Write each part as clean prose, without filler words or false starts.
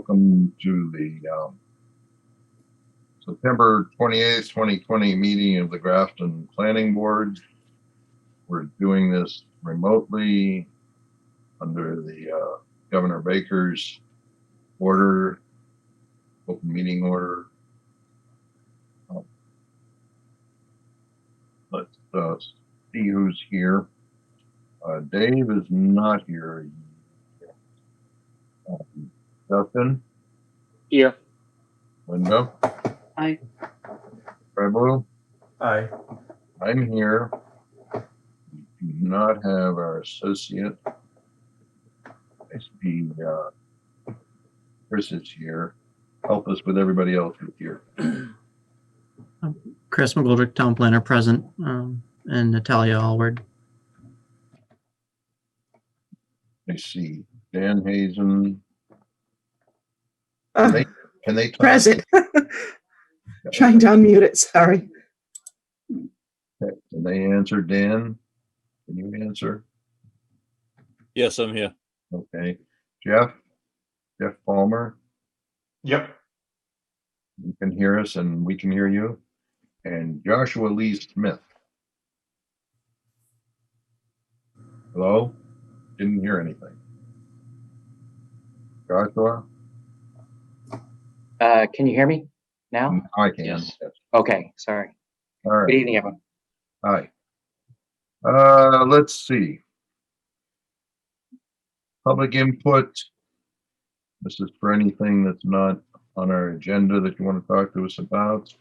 welcome to the September 28th, 2020 meeting of the Grafton Planning Board. We're doing this remotely under the Governor Baker's order, open meeting order. Let's see who's here. Dave is not here. Dustin? Here. Linda? Aye. Preble? Aye. I'm here. We do not have our associate. I see Chris is here. Help us with everybody else who's here. Chris McGoldrick, town planner, present, and Natalia Allward. I see Dan Hazen. Oh, Can they talk? present. Trying to unmute it, sorry. Okay. Can they answer, Dan? Can you answer? Yes, I'm here. Okay. Jeff Palmer, Yep. you can hear us and we can hear you. And Joshua Lee Smith. Hello? Didn't hear anything. Joshua? Can you hear me now? I can. Yes. Yes. Okay, sorry. All right. Good evening, everyone. Hi. Let's see. Public input. This is for anything that's not on our agenda that you want to talk to us about.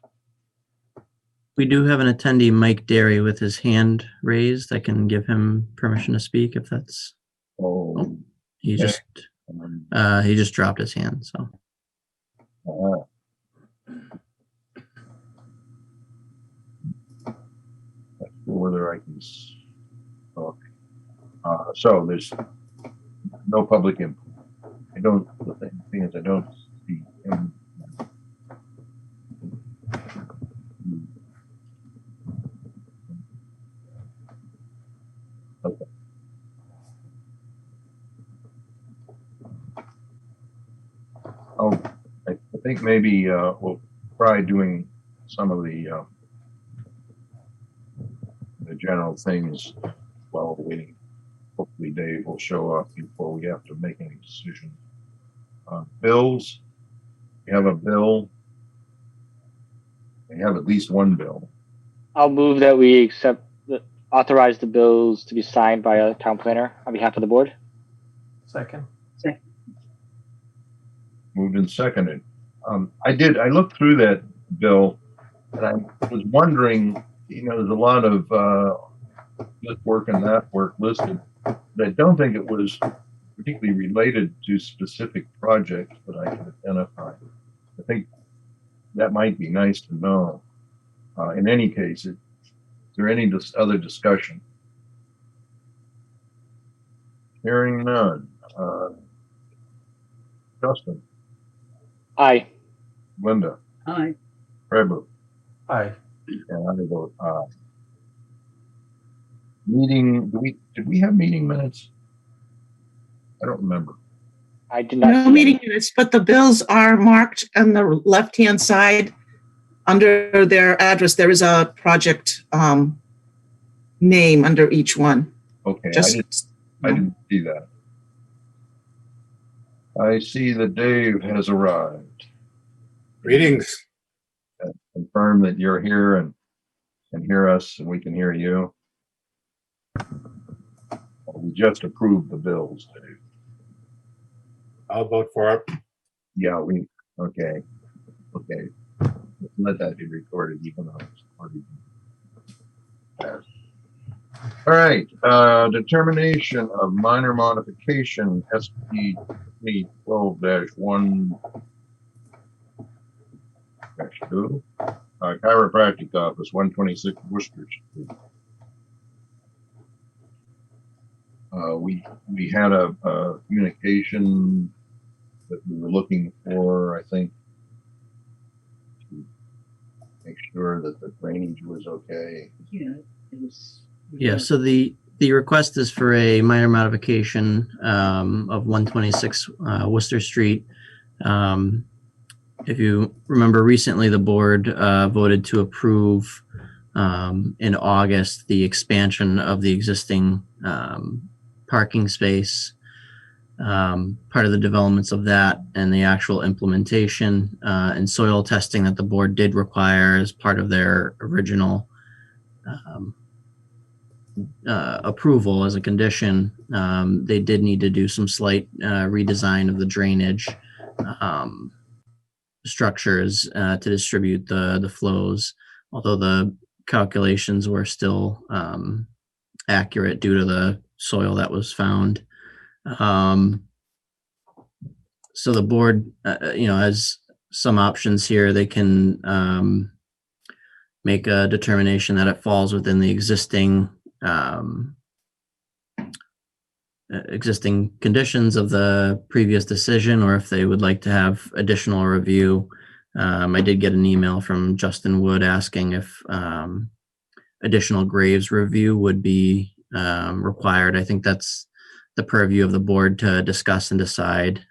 We do have an attendee, Mike Derry, with his hand raised. I can give him permission to speak if that's. Oh, He Okay. just dropped his hand. So Not sure whether I can talk. So there's no public input. The thing is, I don't see him. Okay. Oh, I think maybe we'll try doing some of the general things while waiting. Hopefully Dave will show up before we have to make any decisions. Bills, we have a bill. We have at least one bill. I'll move that we authorize the bills to be signed by a town planner on behalf of the board. Second. Moved and seconded. I looked through that bill and I was wondering, there's a lot of this work and that work listed, but I don't think it was particularly related to specific projects that I could identify. I think that might be nice to know. In any case, is there any other discussion? Hearing none. Justin? Aye. Linda? Aye. Preble? Aye. And I vote aye. Meeting, did we have meeting minutes? I don't remember. I did not. No see meeting any. minutes, but the bills are marked on the left-hand side. Under their address, there is a project name under each one. Okay, Just I didn't see that. I see that Dave has arrived. Greetings. Confirm that you're here and can hear us and we can hear you. We just approved the bills, Dave. I'll vote for it. Yeah, okay. Let that be recorded, even though it's already passed. All right, determination of minor modification, SP 12-1-2, chiropractic office, 126 Worcester Street. We had a communication that we were looking for, I think, to make sure that the drainage was okay. Yeah, it was. yeah, so the request is for a minor modification of 126 Worcester Street. If you remember recently, the board voted to approve in August the expansion of the existing parking space. Part of the developments of that and the actual implementation and soil testing that the board did require as part of their original approval as a condition, they did need to do some slight redesign of the drainage structures to distribute the flows, although the calculations were still accurate due to the soil that was found. So the board, has some options here. They can make a determination that it falls within the existing conditions of the previous decision, or if they would like to have additional review. I did get an email from Justin Wood asking if additional Graves review would be required. I think that's the purview of the board to discuss and decide.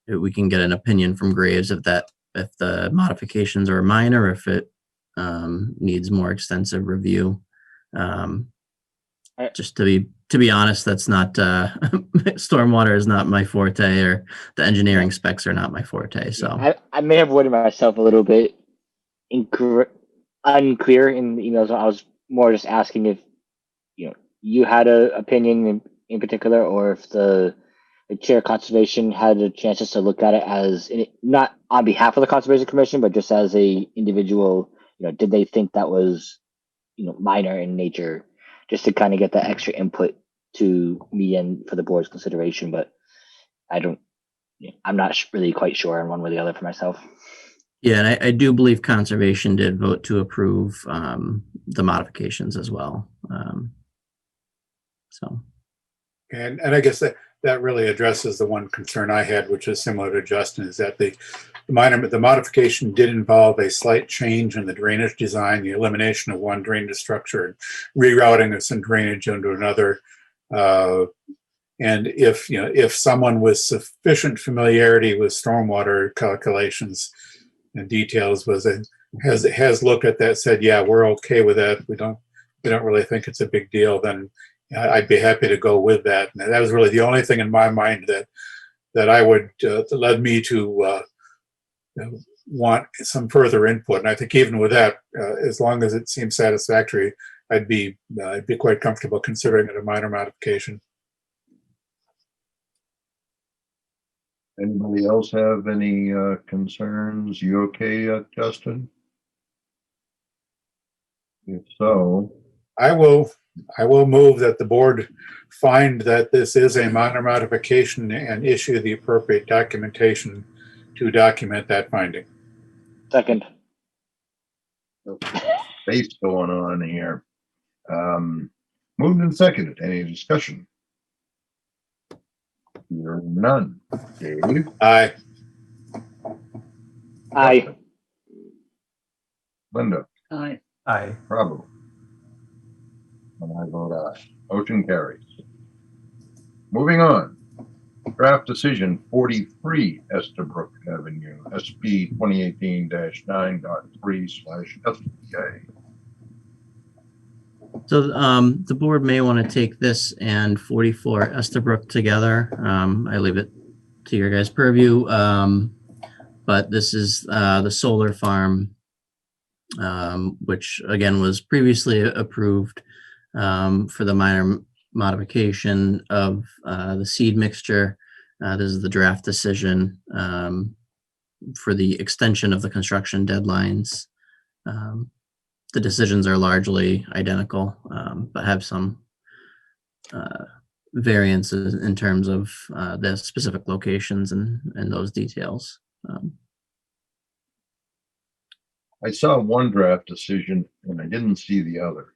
We can get an opinion from Graves if the modifications are minor, if it needs more extensive review. Just to be honest, that's not stormwater is not my forte, or the engineering specs are not my forte. So I may have worded myself a little bit unclear in the emails. I was more just asking if you had an opinion in particular, or if the chair of conservation had a chance to look at it as not on behalf of the Conservation Commission, but just as a individual. Did they think that was minor in nature, just to kind of get that extra input to me and for the board's consideration? But I'm not really quite sure on one way or the other for myself. yeah, and I do believe conservation did vote to approve the modifications as well. So, And I guess that really addresses the one concern I had, which is similar to Justin, is that the modification did involve a slight change in the drainage design, the elimination of one drainage structure and rerouting of some drainage into another. And if someone with sufficient familiarity with stormwater calculations and details has looked at that, said, yeah, we're okay with that, we don't really think it's a big deal, then I'd be happy to go with that. And that was really the only thing in my mind that I would led me to want some further input. And I think even with that, as long as it seems satisfactory, I'd be quite comfortable considering it a minor modification. Anybody else have any concerns? You okay, Justin? If so, I will move that the board find that this is a minor modification and issue the appropriate documentation to document that finding. Second. space going on here. Moved and seconded. Any discussion? Hearing none. Dave? Aye. Aye. Linda? Aye. Aye. Bravo. And I vote aye. Motion carries. Moving on. Draft decision 43 Estabrook Avenue, SP 2018-9.3/SBA. So the board may want to take this and 44 Estabrook together. I leave it to your guys' purview. But this is the solar farm, which again was previously approved for the minor modification of the seed mixture. This is the draft decision for the extension of the construction deadlines. The decisions are largely identical, but have some variances in terms of the specific locations and those details. I saw one draft decision and I didn't see the other.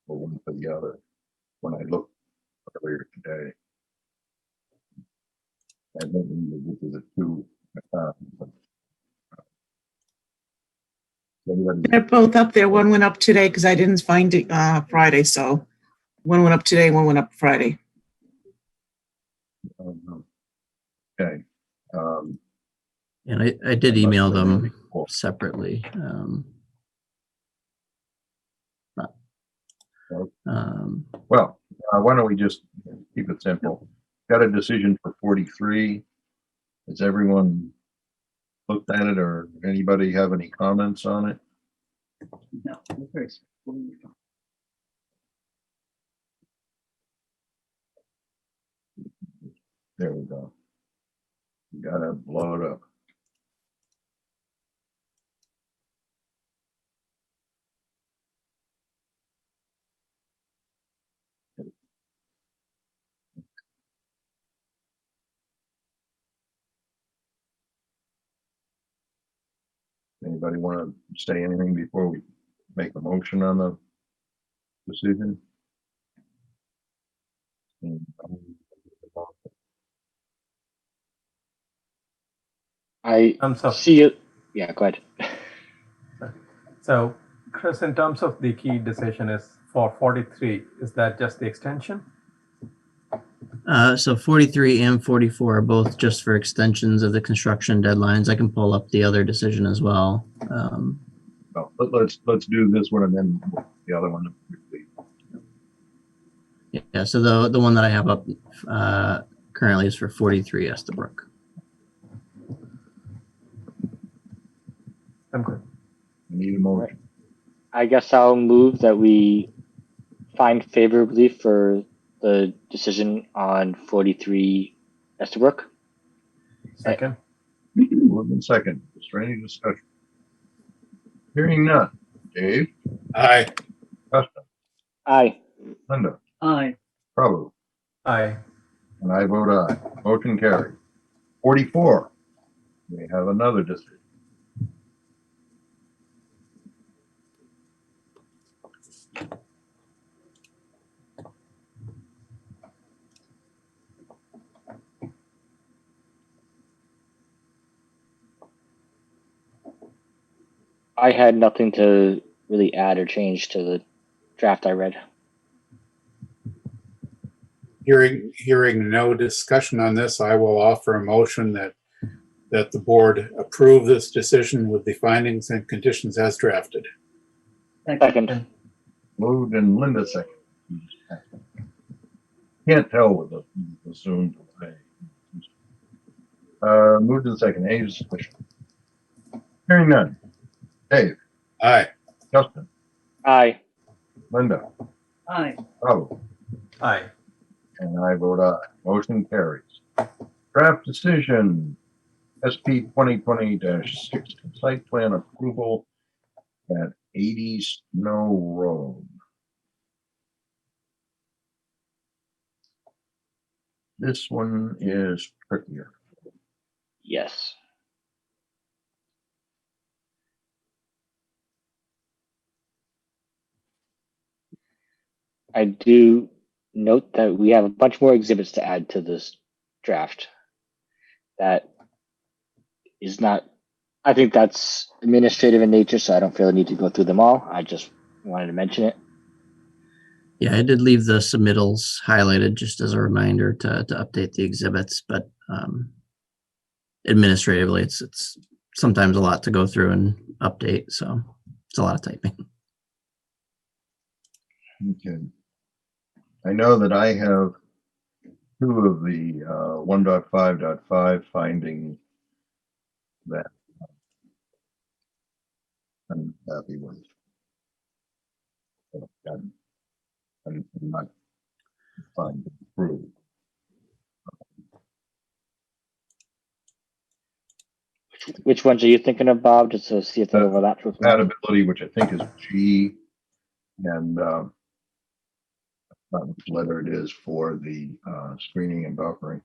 Or one for the other when I looked earlier today. I don't remember which of the two. They're both up there. One went up today because I didn't find it Friday. So one went up today, one went up Friday. Okay. Um, And I did email them separately. Well, why don't we just keep it simple? Got a decision for 43. Has everyone looked at it, or anybody have any comments on it? No, very. There we go. Gotta blow it up. Anybody want to say anything before we make a motion on the decision? I Thumbs up. see it. Yeah, go ahead. So, Chris, in terms of the key decision is for 43, is that just the extension? So 43 and 44 are both just for extensions of the construction deadlines. I can pull up the other decision as well. Well, let's do this one and then the other one. Yeah, so the one that I have up currently is for 43 Estabrook. I'm good. Need a motion. I guess I'll move that we find favorably for the decision on 43 Estabrook. Second. Moved in second. Is there any discussion? Hearing none. Dave, Aye. Justin, Aye. Linda, Aye. Prabhu, Aye. and I vote aye. Motion carried. 44. We have another decision. I had nothing to really add or change to the draft I read. Hearing no discussion on this, I will offer a motion that the board approve this decision with the findings and conditions as drafted. Second. Moved and Linda second. Can't tell with the Zoom delay. Moved in second. Any discussion? Hearing none. Dave, Aye. Justin, Aye. Linda, Aye. Prabhu, Aye. and I vote aye. Motion carries. Draft decision SP 2020-6 site plan approval at 80 Snow Road. This one is trickier. Yes. I do note that we have a bunch more exhibits to add to this draft. That is not, I think that's administrative in nature, so I don't feel the need to go through them all. I just wanted to mention it. Yeah, I did leave the submittals highlighted just as a reminder to update the exhibits, but administratively, it's sometimes a lot to go through and update, so it's a lot of typing. Okay. I know that I have two of the 1.5.5 findings that I'm happy with. I'm not fine to approve. Which ones are you thinking of, Bob? Just to see if they overlap with mine. Compatibility, which I think is G, and not which letter it is for the screening and buffering.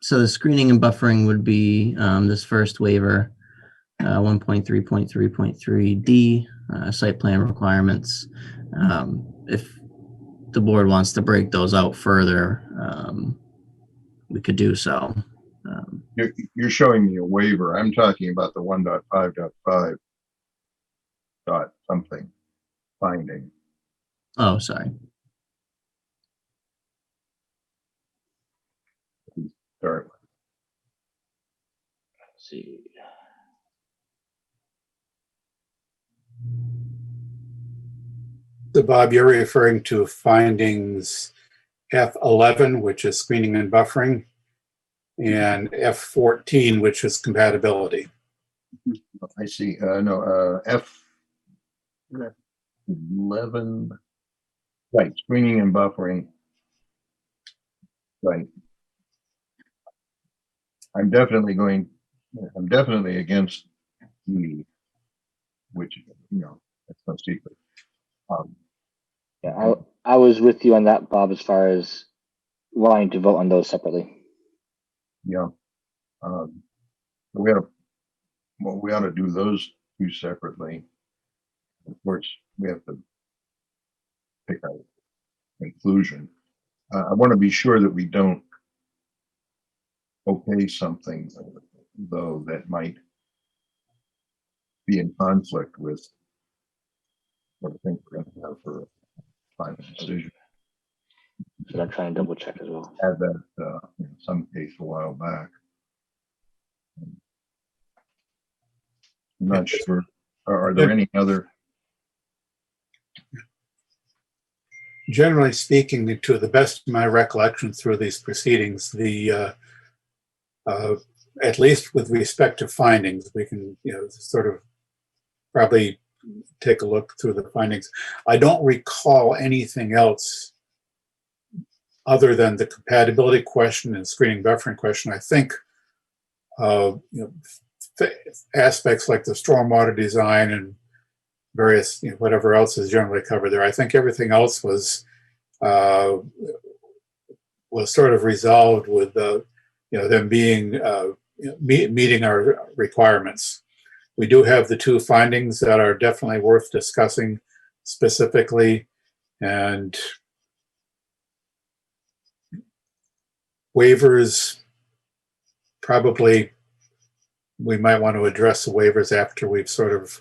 So the screening and buffering would be this first waiver. 1.3.3.3D, site plan requirements. If the board wants to break those out further, we could do so. You're showing me a waiver. I'm talking about the 1.5.5 dot something finding. Oh, sorry. Sorry. Let's see. So Bob, you're referring to findings F11, which is screening and buffering, and F14, which is compatibility. I see. No, F11. Right, screening and buffering. Right. I'm definitely against E, which, that's no secret. Yeah, I was with you on that, Bob, as far as wanting to vote on those separately. Yeah. We ought to do those two separately. Of course, we have to pick a conclusion. I want to be sure that we don't okay something, though, that might be in conflict with what I think we're going to have for a final decision. So I'm trying to double check as well. Had that in some case a while back. I'm not sure. Are there any other? Generally speaking, to the best of my recollection through these proceedings, at least with respect to findings, we can, sort of probably take a look through the findings. I don't recall anything else other than the compatibility question and screening buffering question. I think aspects like the stormwater design and various, whatever else is generally covered there. I think everything else was sort of resolved with them being meeting our requirements. We do have the two findings that are definitely worth discussing specifically, and waivers, probably we might want to address the waivers after we've sort of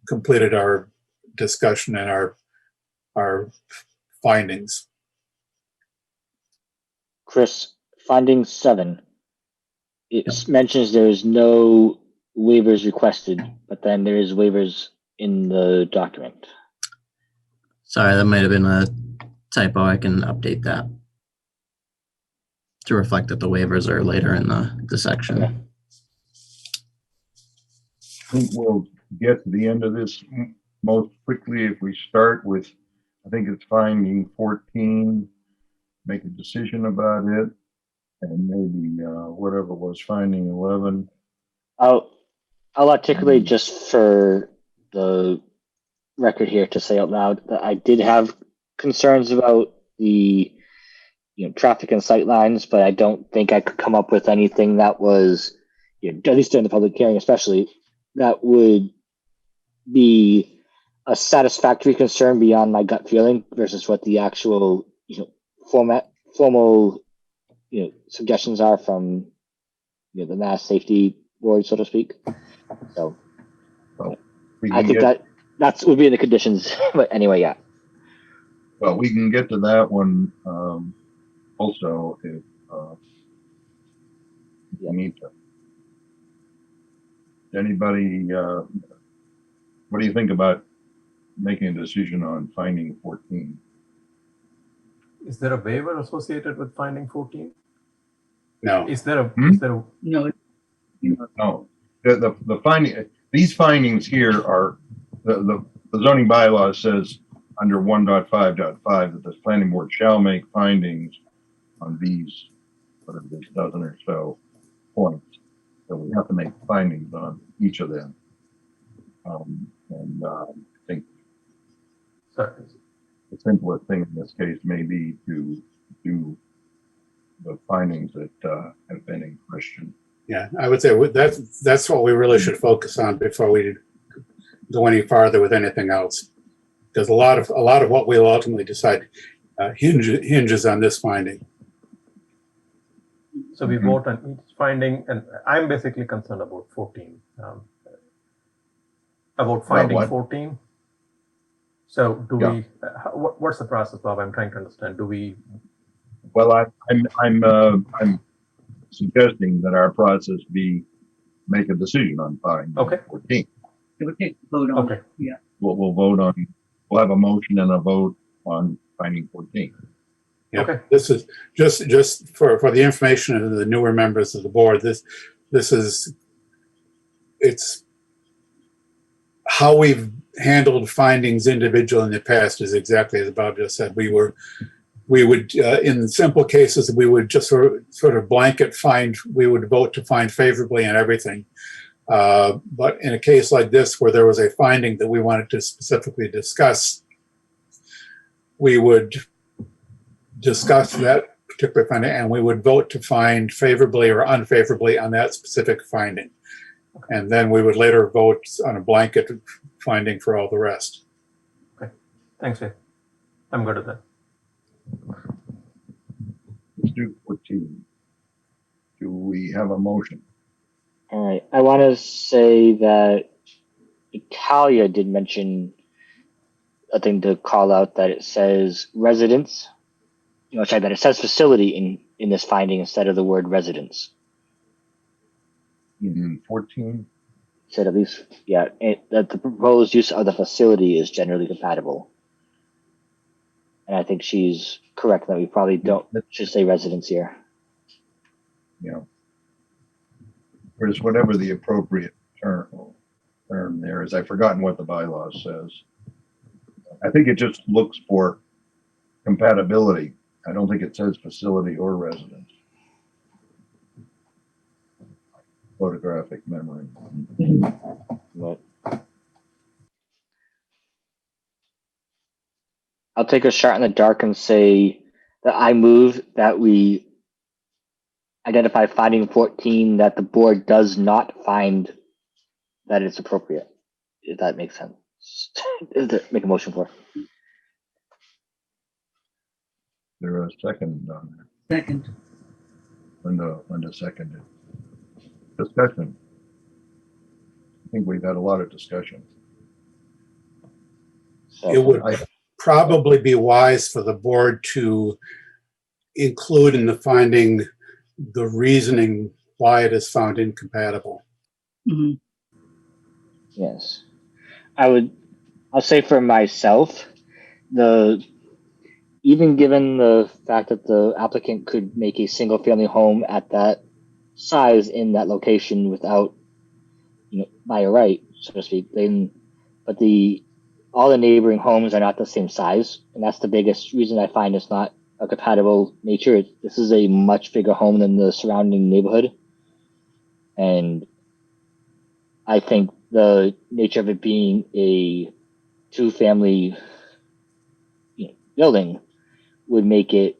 completed our discussion and our findings. Chris, finding 7. It mentions there is no waivers requested, but then there is waivers in the document. Sorry, that might have been a typo. I can update that to reflect that the waivers are later in the section. Okay. I think we'll get to the end of this most quickly if we start with, I think it's finding 14, make a decision about it, and maybe whatever was finding 11. I'll articulate just for the record here to say out loud that I did have concerns about the traffic and sight lines, but I don't think I could come up with anything that was, at least during the public hearing especially, that would be a satisfactory concern beyond my gut feeling versus what the actual formal suggestions are from the Mass Safety Board, so to speak. So I think that would be in the conditions. But anyway, yeah. Well, we can get to that one also if we need to. Anybody, what do you think about making a decision on finding 14? Is there a waiver associated with finding 14? No. Is there a No, No, the finding, these findings here are, the zoning bylaw says under 1.5.5 that the planning board shall make findings on these, whatever it is, dozen or so points. So we have to make findings on each of them. I think sorry, the simplest thing in this case may be to do the findings that have been in question. Yeah, I would say that's what we really should focus on before we go any farther with anything else. Because a lot of what we'll ultimately decide hinges on this finding. So we Mhm. vote on each finding, and I'm basically concerned about 14. About finding what? 14. So do Yeah. we? What's the process, Bob? I'm trying to understand. Do we? Well, I'm suggesting that our process be make a decision on finding Okay. 14. So we take the vote on Okay. it. Yeah. We'll vote on. We'll have a motion and a vote on finding 14. Yeah, Okay. this is just for the information of the newer members of the board. This is it's how we've handled findings individual in the past is exactly as Bob just said. We would in simple cases we would just sort of blanket find. We would vote to find favorably on everything. But in a case like this, where there was a finding that we wanted to specifically discuss, we would discuss that particular finding and we would vote to find favorably or unfavorably on that specific finding. And then we would later vote on a blanket finding for all the rest. Thanks, Dave. I'm good at that. Let's do 14. Do we have a motion? All right. I want to say that Italia did mention a thing to call out, that it says residence. Sorry, that it says facility in this finding instead of the word residence. In 14? Said at least, yeah, that the proposed use of the facility is generally compatible. And I think she's correct that we probably should say residence here. Yeah. Or just whatever the appropriate term there is. I've forgotten what the bylaw says. I think it just looks for compatibility. I don't think it says facility or residence. Photographic memory. But I'll take a shot in the dark and say that I move that we identify finding 14 that the board does not find that it's appropriate. If that makes sense. Make a motion for. There a second on there. Second. Linda seconded. Discussion. I think we've had a lot of discussion. So, It would I, probably be wise for the board to include in the finding the reasoning why it is found incompatible. Mhm. yes. I'll say for myself, even given the fact that the applicant could make a single family home at that size in that location without, by right, so to speak, but all the neighboring homes are not the same size, and that's the biggest reason I find it's not a compatible nature. This is a much bigger home than the surrounding neighborhood, and I think the nature of it being a two-family building would make it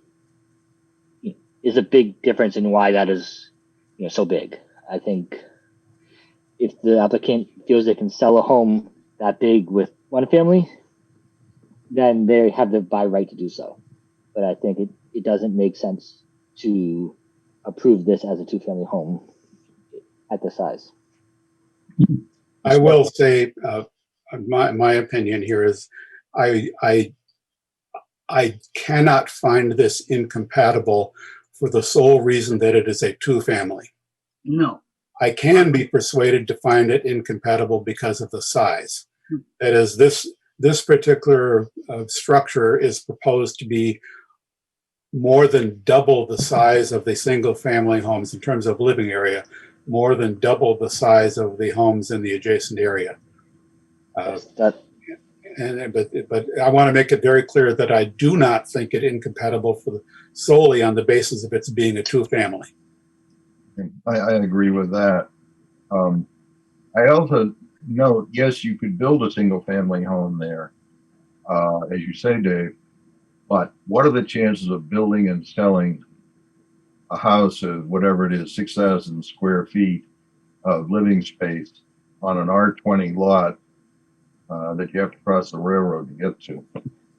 is a big difference in why that is so big. I think if the applicant feels they can sell a home that big with one family, then they have the by right to do so. But I think it doesn't make sense to approve this as a two-family home at this size. I will say, my opinion here is I cannot find this incompatible for the sole reason that it is a two-family. No. I can be persuaded to find it incompatible because of the size. That is, this particular structure is proposed to be more than double the size of the single-family homes in terms of living area, more than double the size of the homes in the adjacent area. But I want to make it very clear that I do not think it incompatible solely on the basis of its being a two-family. I agree with that. I also note, yes, you could build a single family home there, as you say, Dave, but what are the chances of building and selling a house of whatever it is, 6,000 square feet of living space on an R20 lot that you have to cross the railroad to get to.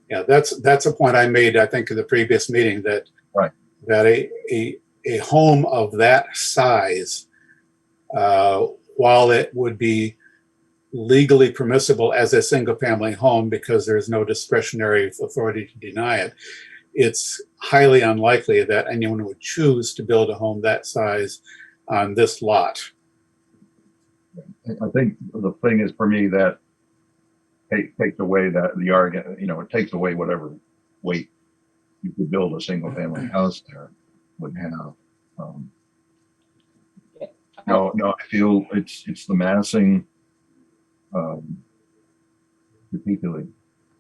Yeah, that's a point I made, I think, in the previous meeting, that Right. that a home of that size, while it would be legally permissible as a single family home because there's no discretionary authority to deny it, it's highly unlikely that anyone would choose to build a home that size on this lot. I think the thing is, for me, that takes away that the argument, it takes away whatever weight you could build a single family house there would have. No, I feel it's the massing, particularly.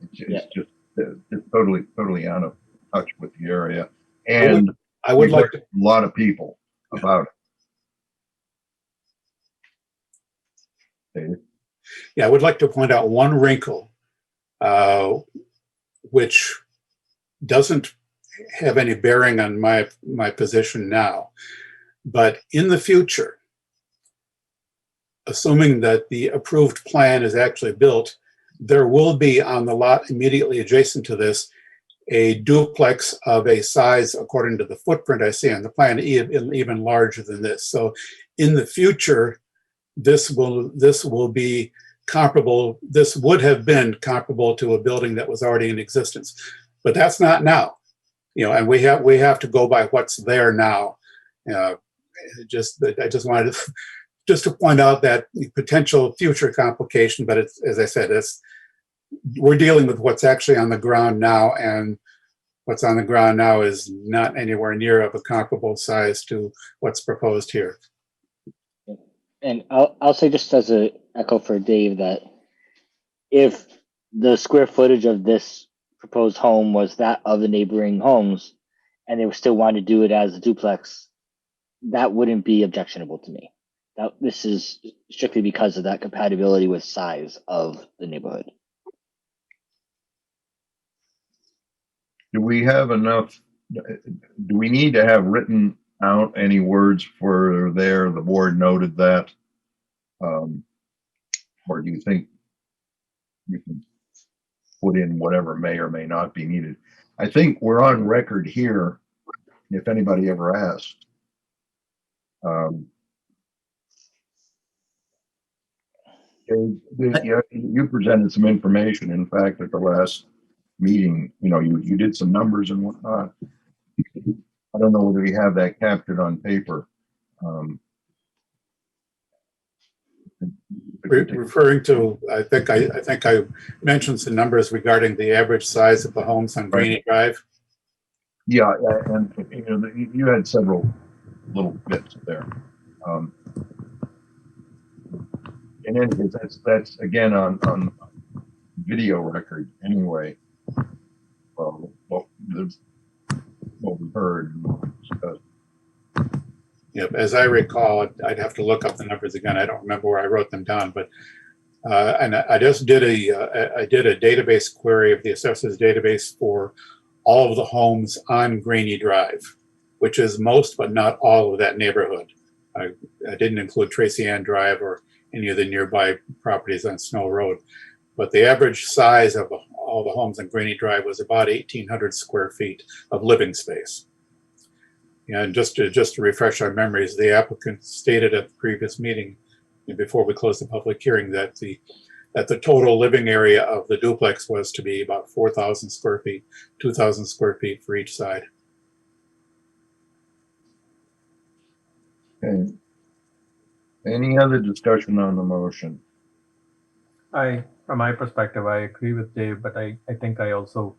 It's just it's totally out of touch with the area, and I would like to, a lot of people about it. Dave? yeah, I would like to point out one wrinkle, which doesn't have any bearing on my position now, but in the future, assuming that the approved plan is actually built, there will be on the lot immediately adjacent to this a duplex of a size, according to the footprint I see on the plan, even larger than this. So in the future, this will be comparable. This would have been comparable to a building that was already in existence, but that's not now. And we have to go by what's there now. I just wanted to point out that potential future complication, but it's, as I said, we're dealing with what's actually on the ground now, and what's on the ground now is not anywhere near of a comparable size to what's proposed here. And I'll say, just as a echo for Dave, that if the square footage of this proposed home was that of the neighboring homes, and they still wanted to do it as a duplex, that wouldn't be objectionable to me. This is strictly because of that compatibility with size of the neighborhood. Do we have enough? Do we need to have written out any words for there? The board noted that, or do you think you can put in whatever may or may not be needed? I think we're on record here, if anybody ever asked. You presented some information, in fact, at the last meeting. You did some numbers and whatnot. I don't know whether we have that captured on paper. Referring to, I think I mentioned some numbers regarding the average size of the homes on Greeny Drive. Yeah, and you had several little bits there. In any case, that's again on video record anyway. Well, what we heard and what we discussed. Yep, as I recall, I'd have to look up the numbers again. I don't remember where I wrote them down, but and I just did a database query of the assessors database for all of the homes on Greeny Drive, which is most but not all of that neighborhood. I didn't include Tracy Ann Drive or any of the nearby properties on Snow Road, but the average size of all the homes on Greeny Drive was about 1,800 square feet of living space. And just to refresh our memories, the applicant stated at the previous meeting, before we closed the public hearing, that the total living area of the duplex was to be about 4,000 square feet, 2,000 square feet for each side. Okay. Any other discussion on the motion? From my perspective, I agree with Dave, but I think I also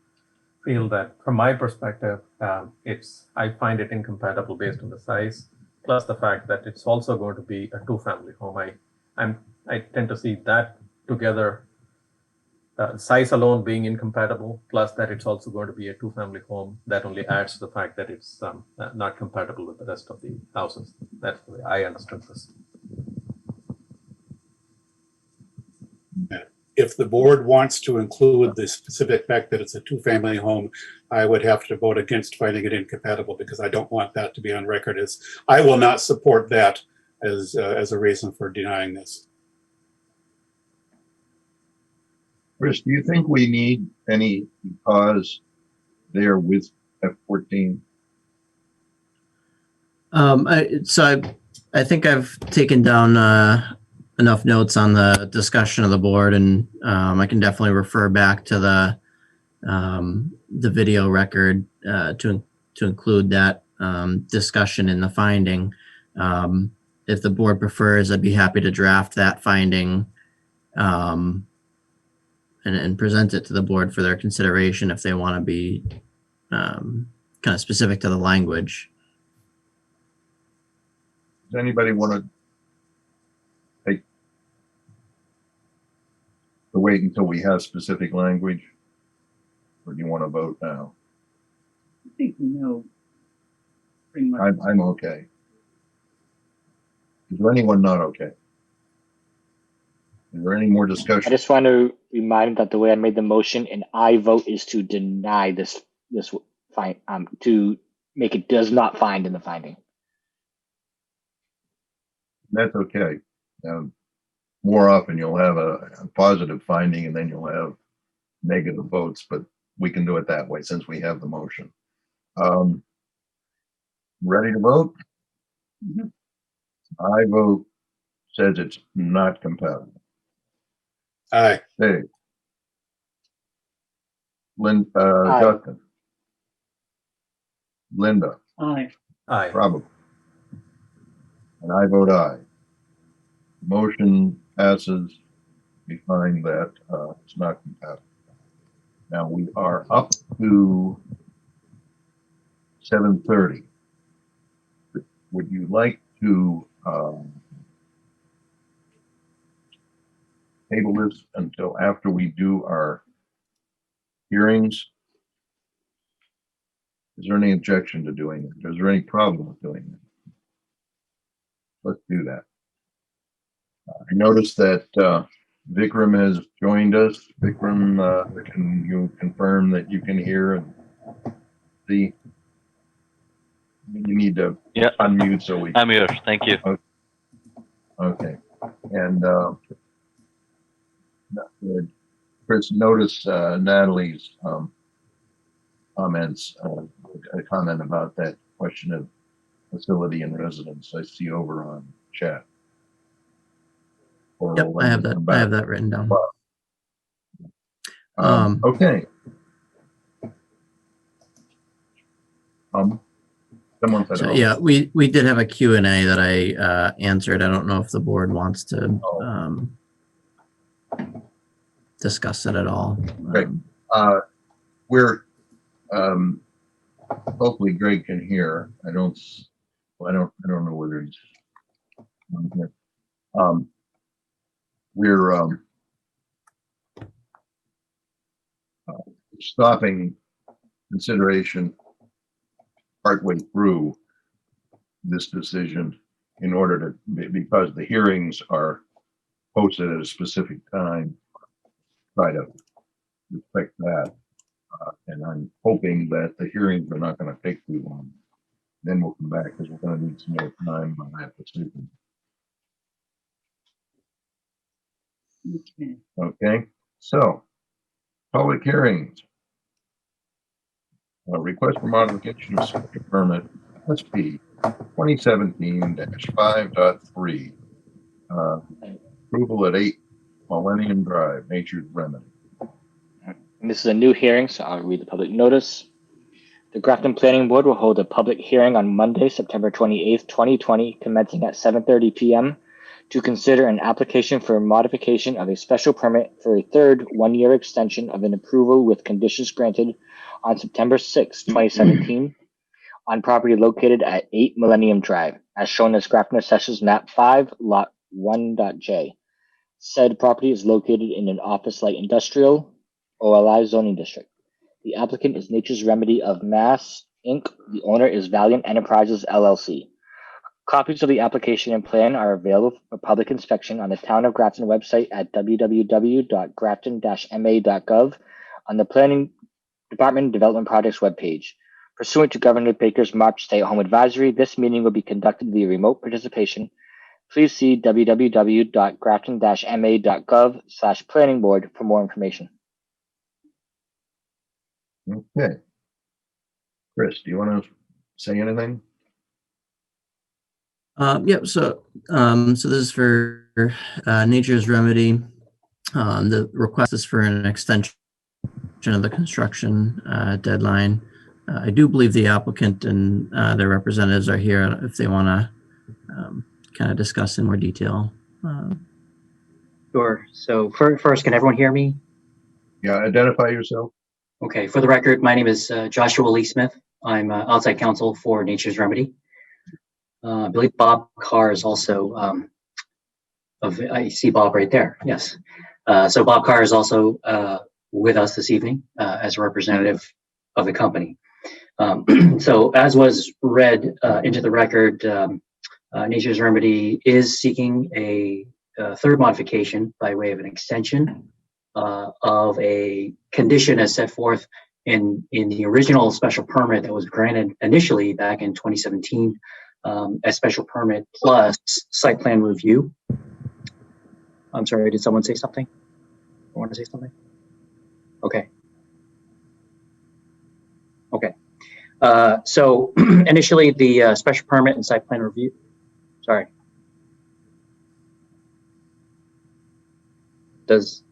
feel that from my perspective, I find it incompatible based on the size, plus the fact that it's also going to be a two-family home. I tend to see that together, size alone being incompatible, plus that it's also going to be a two-family home. That only adds to the fact that it's not compatible with the rest of the houses. That's the way I understood this. if the board wants to include the specific fact that it's a two-family home, I would have to vote against finding it incompatible because I don't want that to be on record as, I will not support that as a reason for denying this. Chris, do you think we need any cause there with F-14? I think I've taken down enough notes on the discussion of the board, and I can definitely refer back to the video record to include that discussion in the finding. If the board prefers, I'd be happy to draft that finding and present it to the board for their consideration if they want to be kind of specific to the language. Does anybody want to wait until we have specific language? Or do you want to vote now? I think we know pretty much. I'm okay. Is there anyone not okay? Is there any more I discussion? just want to remind that the way I made the motion and I vote is to deny this find to make it does not find in the finding. That's okay. More often you'll have a positive finding and then you'll have negative votes, but we can do it that way since we have the motion. Ready to vote? Mhm. I vote says it's not compatible. Aye. Dave. Aye. Justin. Linda, Aye. Aye. probably. And I vote aye. Motion passes. We find that it's not compatible. Now we are up to 7:30. Would you like to table this until after we do our hearings? Is there any objection to doing it? Is there any problem with doing it? Let's do that. I noticed that Vikram has joined us. Vikram, can you confirm that you can hear and see? You need to Yeah. unmute so we. I'm here. Thank you. Okay. And Chris, notice Natalie's comments, a comment about that question of facility and residence. I see over on chat. Or Yep, when I have we that. come I back. have that written down. Okay. Someone said, So oh, yeah, we did have a Q&A that I answered. I don't know if the board wants to discuss it at all. Great. We're hopefully Greg can hear. I don't know whether he's on here. We're stopping consideration partway through this decision in order to, because the hearings are posted at a specific time, try to respect that. And I'm hoping that the hearings are not going to take too long. Then we'll come back because we're going to need some more time on that decision. Okay. Okay, so public hearings. Request for modification of special permit, SP 2017-5.3. Approval at 8 Millennium Drive, Nature's Remedy. And this is a new hearing, so I'll read the public notice. The Grafton Planning Board will hold a public hearing on Monday, September 28th, 2020, commencing at 7:30 p.m. to consider an application for a modification of a special permit for a third one-year extension of an approval with conditions granted on September 6, 2017, on property located at 8 Millennium Drive, as shown as Grafton Assessors Map 5, Lot 1.J. Said property is located in an office light industrial OLI zoning district. The applicant is Nature's Remedy of Mass, Inc. The owner is Valiant Enterprises, LLC. Copies of the application and plan are available for public inspection on the Town of Grafton website at www.grafton-ma.gov on the Planning Department Development Projects webpage. Pursuant to Governor Baker's March stay-at-home advisory, this meeting will be conducted via remote participation. Please see www.grafton-ma.gov/planning board for more information. Okay. Chris, do you want to say anything? Yep. So this is for Nature's Remedy. The request is for an extension of the construction deadline. I do believe the applicant and their representatives are here if they want to kind of discuss in more detail. Sure. So first, can everyone hear me? Yeah, identify yourself. Okay. For the record, my name is Joshua Lee Smith. I'm outside counsel for Nature's Remedy. I believe Bob Carr is also, I see Bob right there. Yes. So Bob Carr is also with us this evening as a representative of the company. So as was read into the record, Nature's Remedy is seeking a third modification by way of an extension of a condition as set forth in the original special permit that was granted initially back in 2017, a special permit plus site plan review. I'm sorry, did someone say something? I want to say something? Okay. Okay. So initially the special permit and site plan review, sorry. Does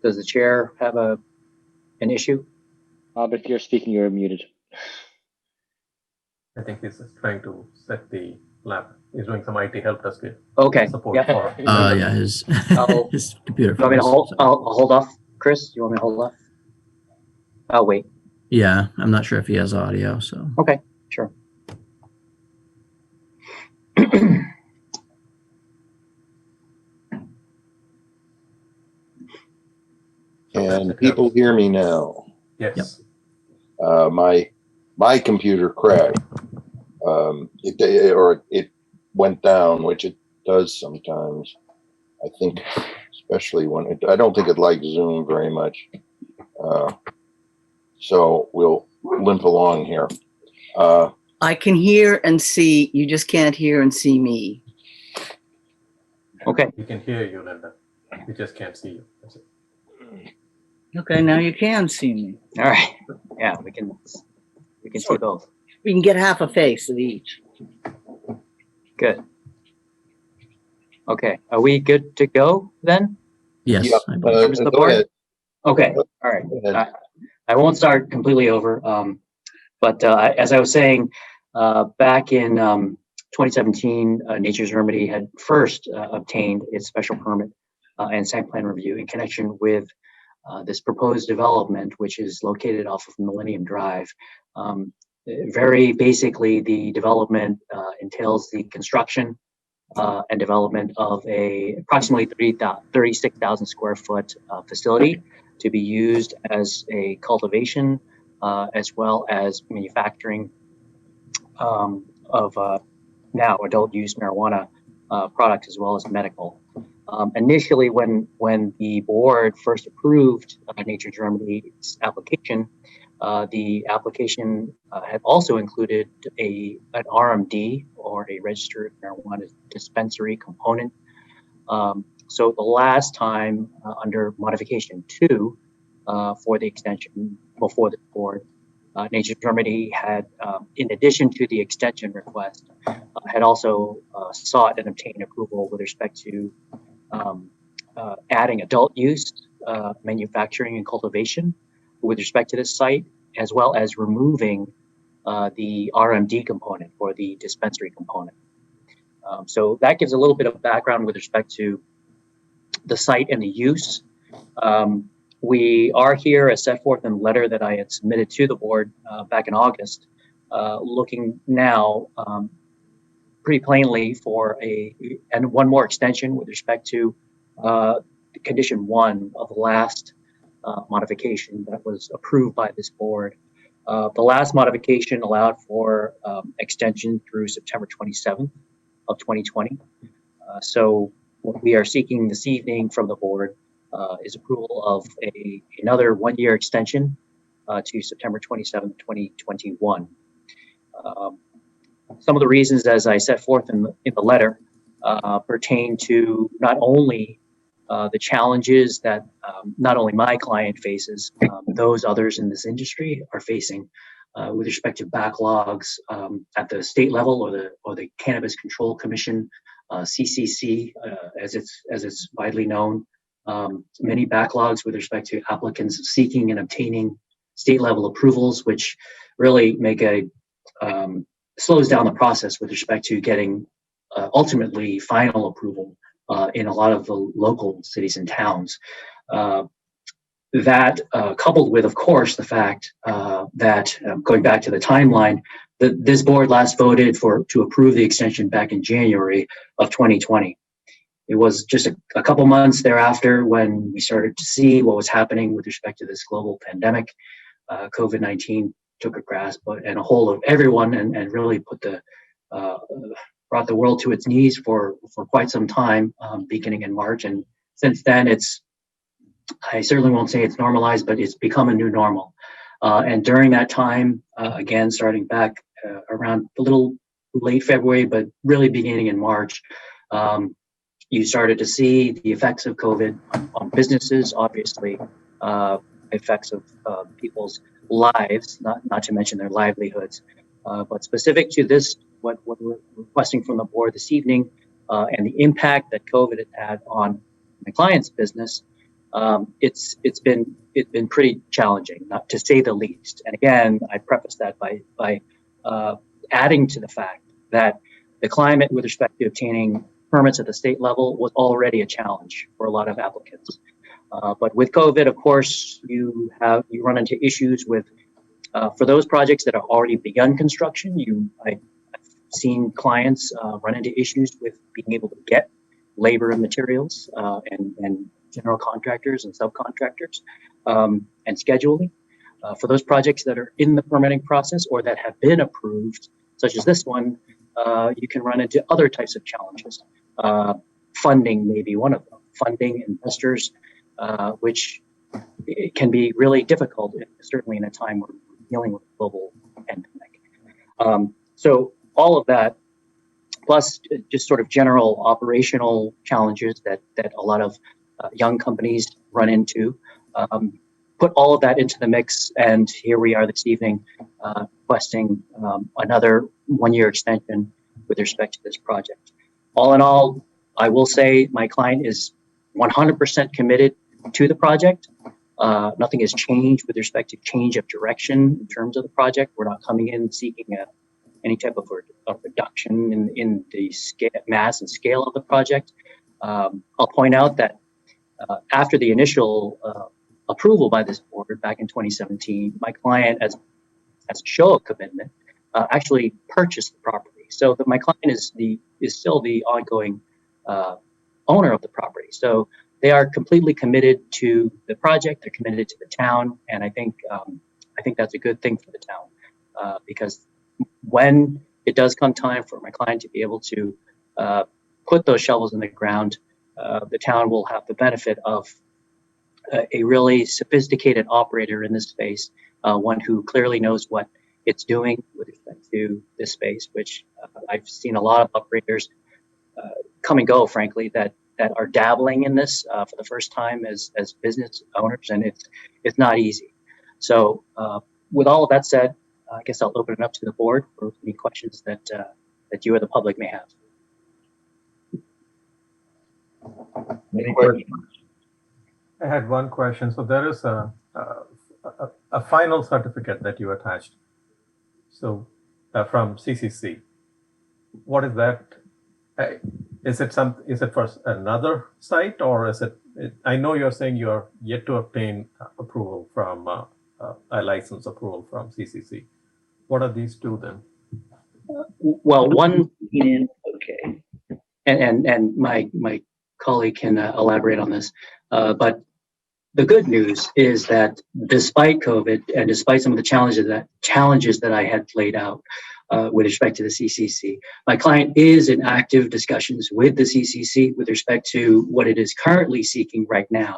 the chair have an issue? Bob, if you're speaking, you're muted. I think he's just trying to set the lab. He's doing some IT help desk Okay. support Yeah. for. Yeah, his I'll- his computer. You want me to froze, hold? so- I'll hold off. Chris, you want me to hold off? I'll wait. Yeah, I'm not sure if he has audio. So Okay, sure. Can people hear me now? Yes. My computer crashed. It went down, which it does sometimes. I think, especially when I don't think it likes Zoom very much. So we'll limp along here. I can hear and see. You just can't hear and see me. Okay. We can hear you, Linda. We just can't see you. That's it. Okay, now you can see me. All right. Yeah, we can see both. We can get half a face of each. Good. Okay. Are we good to go then? yes, Yeah, I believe. Members of the go board? ahead. Okay. All right. Go ahead. I won't start completely over. But as I was saying, back in 2017, Nature's Remedy had first obtained its special permit and site plan review in connection with this proposed development, which is located off of Millennium Drive. Very basically, the development entails the construction and development of a approximately 36,000 square foot facility to be used as a cultivation as well as manufacturing of now adult use marijuana products as well as medical. Initially, when the board first approved Nature's Remedy's application, the application had also included an RMD or a registered marijuana dispensary component. So the last time under modification 2 for the extension before the board, Nature's Remedy had, in addition to the extension request, had also sought and obtained approval with respect to adding adult use, manufacturing, and cultivation with respect to this site, as well as removing the RMD component or the dispensary component. So that gives a little bit of background with respect to the site and the use. We are here as set forth in the letter that I had submitted to the board back in August, looking now pretty plainly for one more extension with respect to condition 1 of the last modification that was approved by this board. The last modification allowed for extension through September 27th of 2020. So what we are seeking this evening from the board is approval of another 1-year extension to September 27th, 2021. Some of the reasons, as I set forth in the letter, pertain to not only the challenges that not only my client faces, those others in this industry are facing with respect to backlogs at the state level or the Cannabis Control Commission, CCC, as it's widely known. Many backlogs with respect to applicants seeking and obtaining state level approvals, which really make slows down the process with respect to getting ultimately final approval in a lot of the local cities and towns. That coupled with, of course, the fact that going back to the timeline, this board last voted to approve the extension back in January of 2020. It was just a couple months thereafter when we started to see what was happening with respect to this global pandemic. COVID-19 took a grasp and a hold of everyone and really brought the world to its knees for quite some time, beginning in March. And since then, I certainly won't say it's normalized, but it's become a new normal. And during that time, again, starting back around a little late February, but really beginning in March, you started to see the effects of COVID on businesses, obviously, effects of people's lives, not to mention their livelihoods. But specific to this, what we're requesting from the board this evening, and the impact that COVID has had on my client's business, it's been pretty challenging, not to say the least. And again, I preface that by adding to the fact that the climate with respect to obtaining permits at the state level was already a challenge for a lot of applicants. But with COVID, of course, you run into issues with for those projects that have already begun construction. I've seen clients run into issues with being able to get labor and materials and general contractors and subcontractors and scheduling. For those projects that are in the permitting process or that have been approved, such as this one, you can run into other types of challenges. Funding may be one of them. Funding investors, which it can be really difficult, certainly in a time where we're dealing with a global pandemic. So all of that, plus just sort of general operational challenges that a lot of young companies run into, put all of that into the mix, and here we are this evening requesting another 1-year extension with respect to this project. All in all, I will say my client is 100% committed to the project. Nothing has changed with respect to change of direction in terms of the project. We're not coming in seeking any type of reduction in the mass and scale of the project. I'll point out that after the initial approval by this board back in 2017, my client, as a show of commitment, actually purchased the property. So my client is still the ongoing owner of the property. So they are completely committed to the project. They're committed to the town, and I think that's a good thing for the town because when it does come time for my client to be able to put those shovels in the ground, the town will have the benefit of a really sophisticated operator in this space, one who clearly knows what it's doing with respect to this space, which I've seen a lot of operators come and go, frankly, that are dabbling in this for the first time as business owners, and it's not easy. So with all of that said, I guess I'll open it up to the board for any questions that you or the public may have. Any questions? I had one question. So there is a final certificate that you attached. So from CCC, what is that? Is it for another site, or is it? I know you're saying you're yet to obtain approval from a license approval from CCC. What are these two then? Well, one, okay, and my colleague can elaborate on this, but the good news is that despite COVID and despite some of the challenges that I had laid out with respect to the CCC, my client is in active discussions with the CCC with respect to what it is currently seeking right now,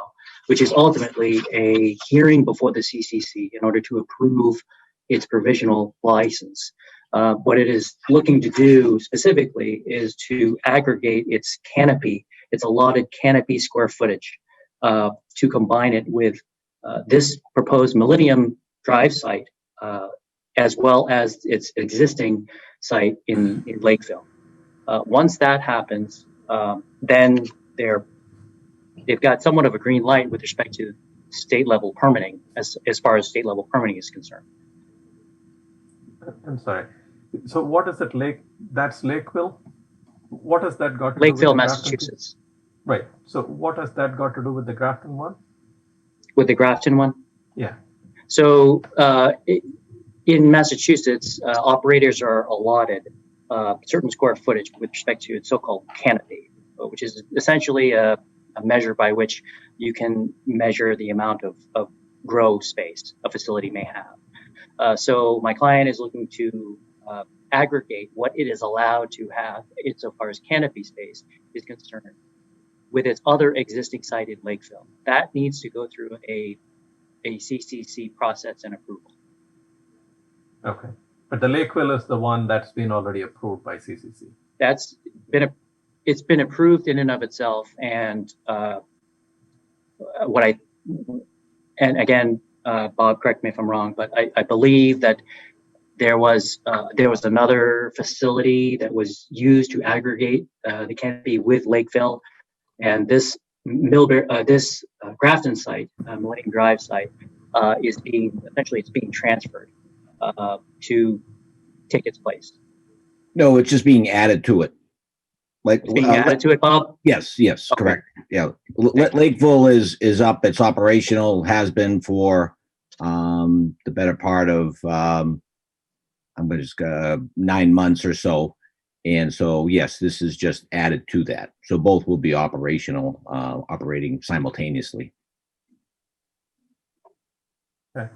which is ultimately a hearing before the CCC in order to approve its provisional license. What it is looking to do specifically is to aggregate its canopy, its allotted canopy square footage, to combine it with this proposed Millennium Drive site, as well as its existing site in Lakeville. Once that happens, then they've got somewhat of a green light with respect to state level permitting, as far as state level permitting is concerned. I'm sorry. So what is it, that's Lakeville? What has that got to Lakeville, do with the Grafton? Massachusetts. Right. So what has that got to do with the Grafton one? With the Grafton one? Yeah. So in Massachusetts, operators are allotted certain square footage with respect to its so-called canopy, which is essentially a measure by which you can measure the amount of grow space a facility may have. So my client is looking to aggregate what it is allowed to have insofar as canopy space is concerned with its other existing site in Lakeville. That needs to go through a CCC process and approval. Okay. But the Lakeville is the one that's been already approved by CCC. It's been approved in and of itself, and again, Bob, correct me if I'm wrong, but I believe that there was another facility that was used to aggregate the canopy with Lakeville, and this Grafton site, Millennium Drive site, is being transferred to take its place. No, it's just being added to it. Like It's being added to it, Bob? Yes, Okay. correct. Yeah, Lakeville is up. It's operational. Has been for the better part of 9 months or so. And so, yes, this is just added to that. So both will be operational, operating simultaneously. Okay.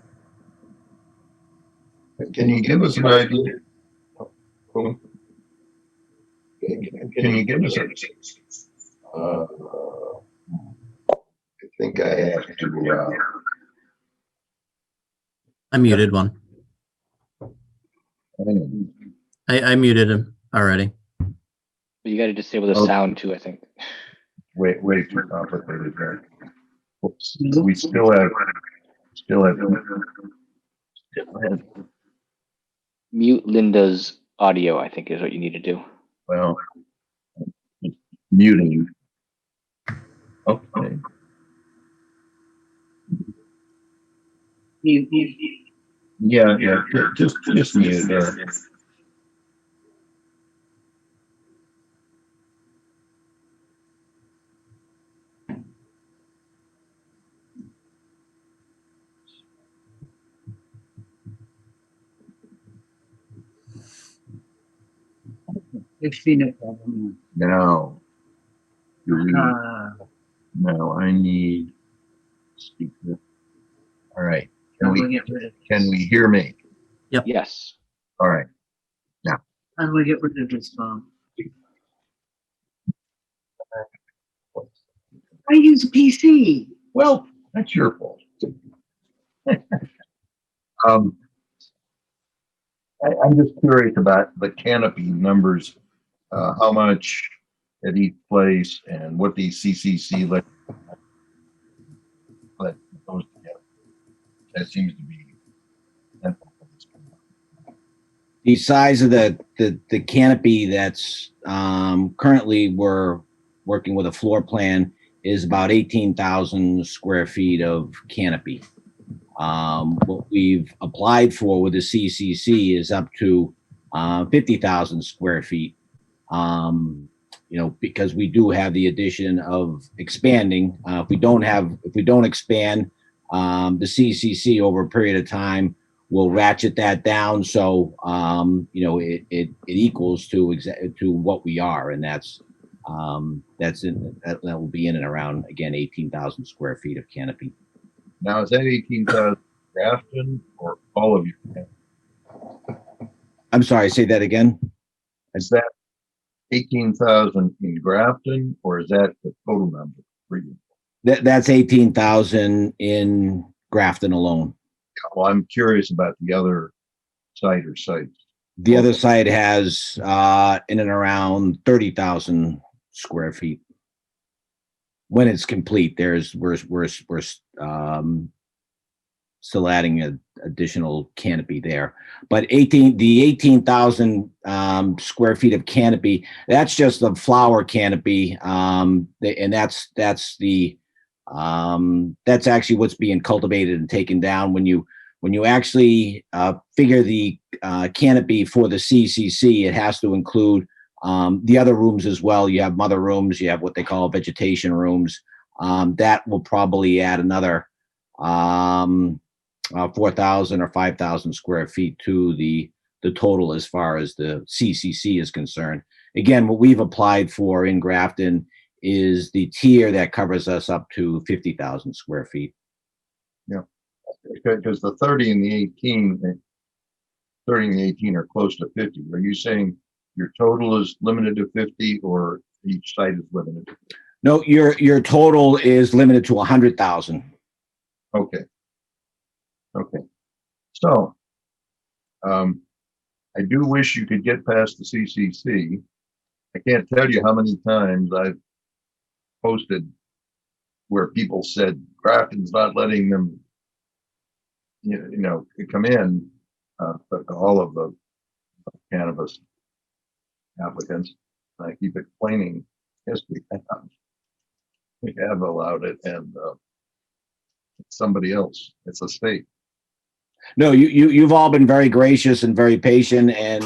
Can you give us an idea? Can you give us I think I have to, I muted one. I muted him already. You got to disable the Oh. sound too, I think. way too complicated there. Oops. We still have. Mute Linda's audio, I think, is what you need to do. Well, muting. Okay. Yeah, just mute her. Now, no, I need speaker. All right. Can we hear me? Yep. Yes. All right. How do we get rid of this phone? I use a PC. Well, that's your fault. I'm just curious about the canopy numbers, how much at each place and what the CCC let those together. That seems to be. The size of the canopy that's currently we're working with a floor plan is about 18,000 square feet of canopy. What we've applied for with the CCC is up to 50,000 square feet. Because we do have the addition of expanding. If we don't expand, the CCC over a period of time will ratchet that down. So, it equals to what we are. And that will be in and around, again, 18,000 square feet of canopy. Now, is that 18,000 Grafton or all of you? I'm sorry, say that again. Is that 18,000 in Grafton or is that the total number for you? That's 18,000 in Grafton alone. Well, I'm curious about the other site or sites. The other side has in and around 30,000 square feet. When it's complete, we're still adding an additional canopy there. But the 18,000 square feet of canopy, that's just the flower canopy, and that's actually what's being cultivated and taken down. When you actually figure the canopy for the CCC, it has to include the other rooms as well. You have mother rooms, you have what they call vegetation rooms. That will probably add another 4,000 or 5,000 square feet to the total as far as the CCC is concerned. Again, what we've applied for in Grafton is the tier that covers us up to 50,000 square feet. Yeah, because the 30 and the 18 are close to 50. Are you saying your total is limited to 50 or each site is limited to 50? No, your total is limited to 100,000. Okay. Okay. So, I do wish you could get past the CCC. I can't tell you how many times I've posted where people said Grafton's not letting them, come in, but all of the cannabis applicants. I keep explaining, yes, we have allowed it, and it's somebody else. It's a state. No, you've all been very gracious and very patient, and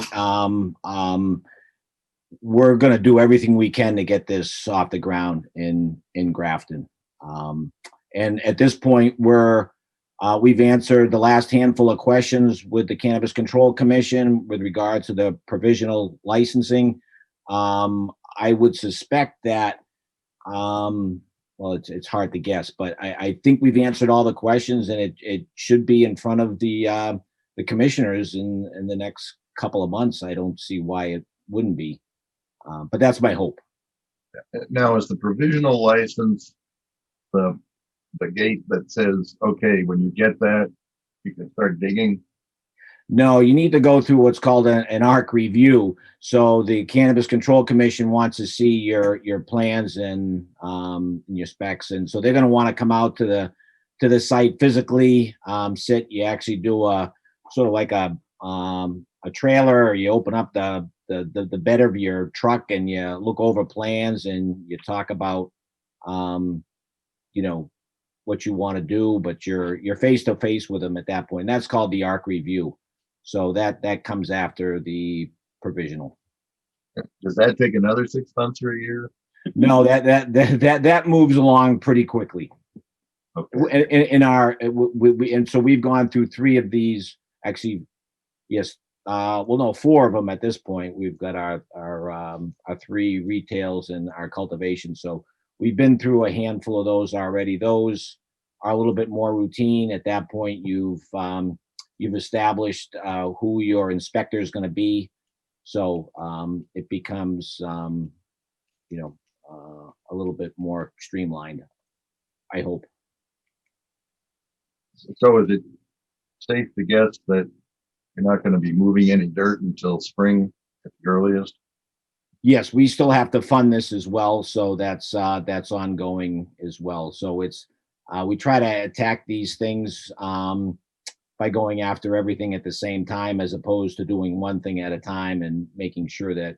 we're going to do everything we can to get this off the ground in Grafton. And at this point, we've answered the last handful of questions with the Cannabis Control Commission with regard to the provisional licensing. I would suspect that, well, it's hard to guess, but I think we've answered all the questions, and it should be in front of the commissioners in the next couple of months. I don't see why it wouldn't be, but that's my hope. Now, is the provisional license the gate that says, okay, when you get that, you can start digging? No, you need to go through what's called an ARC review. So the Cannabis Control Commission wants to see your plans and your specs, and so they're going to want to come out to the site physically. You actually do a sort of like a trailer, or you open up the bed of your truck and you look over plans and you talk about what you want to do, but you're face to face with them at that point. And that's called the ARC review. So that comes after the provisional. Does that take another 6 months or a year? No, that moves along pretty quickly. Okay. And so we've gone through 3 of these. Actually, yes. No, 4 of them at this point. We've got our 3 retails and our cultivation. So we've been through a handful of those already. Those are a little bit more routine. At that point, you've established who your inspector is going to be. So it becomes, a little bit more streamlined, I hope. So is it safe to guess that you're not going to be moving any dirt until spring at the earliest? Yes, we still have to fund this as well. So that's ongoing as well. So it's, we try to attack these things by going after everything at the same time, as opposed to doing one thing at a time and making sure that,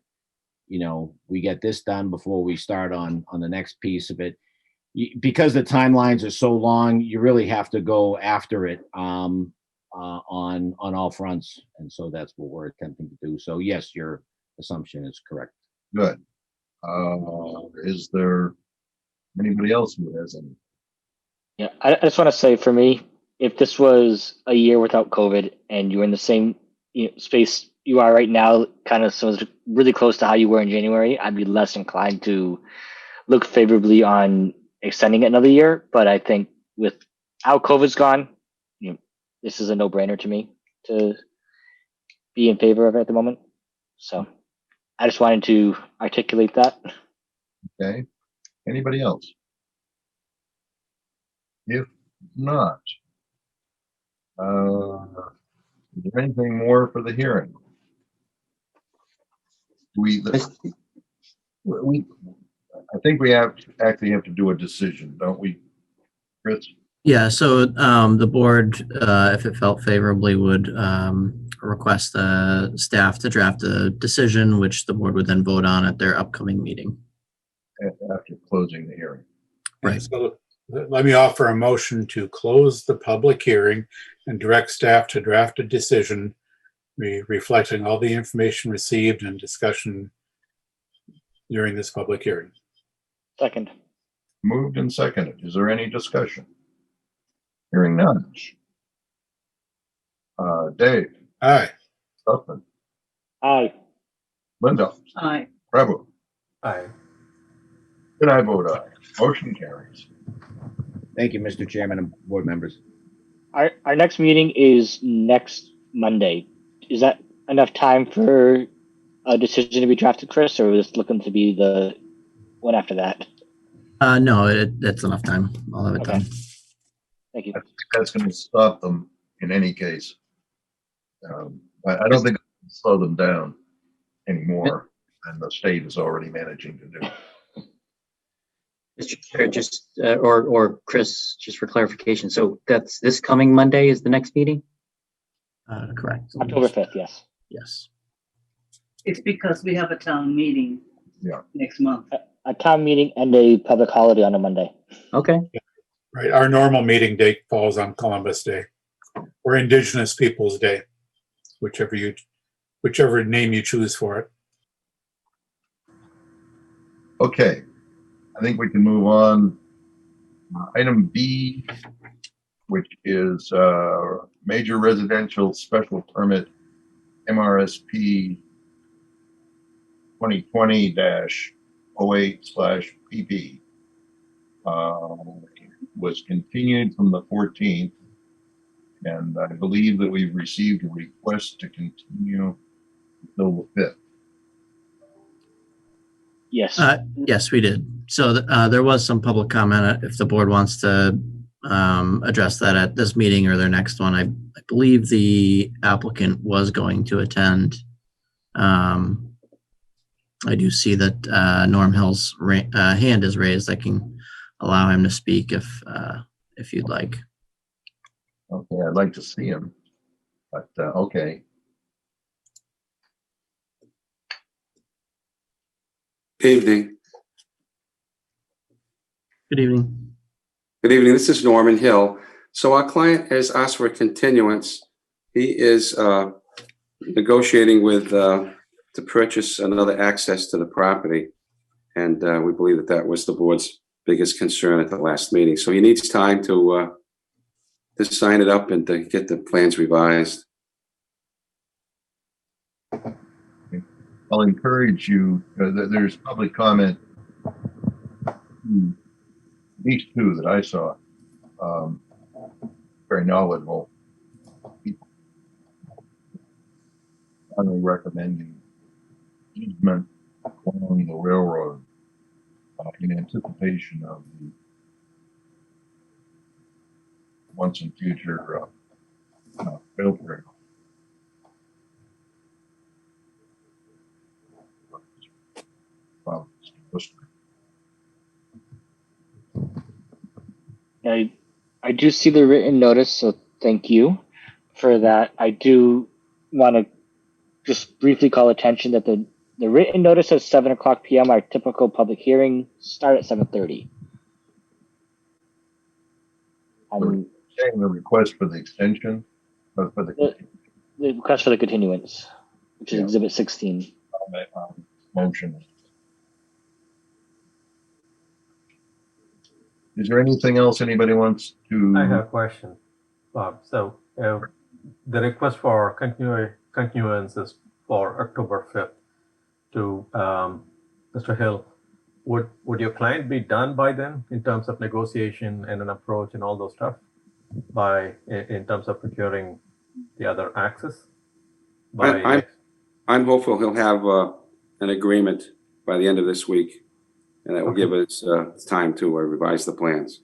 we get this done before we start on the next piece of it. Because the timelines are so long, you really have to go after it on all fronts. And so that's what we're attempting to do. So yes, your assumption is correct. Good. Is there anybody else who has any? Yeah, I just want to say, for me, if this was a year without COVID and you were in the same space you are right now, kind of really close to how you were in January, I'd be less inclined to look favorably on extending it another year. But I think with how COVID's gone, this is a no-brainer to me to be in favor of it at the moment. So I just wanted to articulate that. Okay. Anybody else? If not, is there anything more for the hearing? I think we actually have to do a decision, don't we, Chris? Yeah, so the board, if it felt favorably, would request the staff to draft a decision, which the board would then vote on at their upcoming meeting. After closing the hearing. Right. So let me offer a motion to close the public hearing and direct staff to draft a decision reflecting all the information received and discussion during this public hearing. Second. Moved and seconded. Is there any discussion? Hearing none. Dave, Aye. Dustin, Aye. Linda, Aye. Prabhu, Aye. and I vote aye. Motion carries. Thank you, Mr. Chairman and board members. Our next meeting is next Monday. Is that enough time for a decision to be drafted, Chris, or is this looking to be the one after that? No, that's enough time. I'll have it Okay. done. Thank you. I think that's going to stop them in any case. I don't think it'll slow them down anymore, and the state is already managing to do. Mr. Chair, just, or Chris, just for clarification. So that's this coming Monday is the next meeting? Correct. October 5th, yes. Yes. It's because we have a town meeting. Yeah. Next month. A town meeting and a public holiday on a Monday. Okay. Right. Our normal meeting date falls on Columbus Day or Indigenous Peoples Day, whichever name you choose for it. Okay, I think we can move on. Item B, which is major residential special permit MRSP 2020-08/PP. Was continued from the 14th, and I believe that we've received a request to continue until the 5th. Yes. Yes, we did. So there was some public comment. If the board wants to address that at this meeting or their next one, I believe the applicant was going to attend. I do see that Norm Hill's hand is raised. I can allow him to speak if you'd like. Okay, I'd like to see him, but okay. Evening. Good evening. Good evening. This is Norman Hill. So our client has asked for a continuance. He is negotiating with to purchase another access to the property, and we believe that that was the board's biggest concern at the last meeting. So he needs time to sign it up and to get the plans revised. I'll encourage you, there's public comment, these two that I saw, very knowledgeable people. I'm recommending easement along the railroad in anticipation of the once and future rail trail. Wow. I do see the written notice, so thank you for that. I do want to just briefly call attention that the written notice says 7:00 p.m. Our typical public hearing start at 7:30. Saying the request for the extension, but for the request for the continuance, which is Yeah. Exhibit 16. motion. Is there anything else anybody wants to? I have a question, Bob. So the request for continuance is for October 5th to Mr. Hill. Would your client be done by then in terms of negotiation and an approach and all those stuff? in terms of procuring the other access? I'm hopeful he'll have an agreement by the end of this week, and that will Okay. give us time to revise the plans.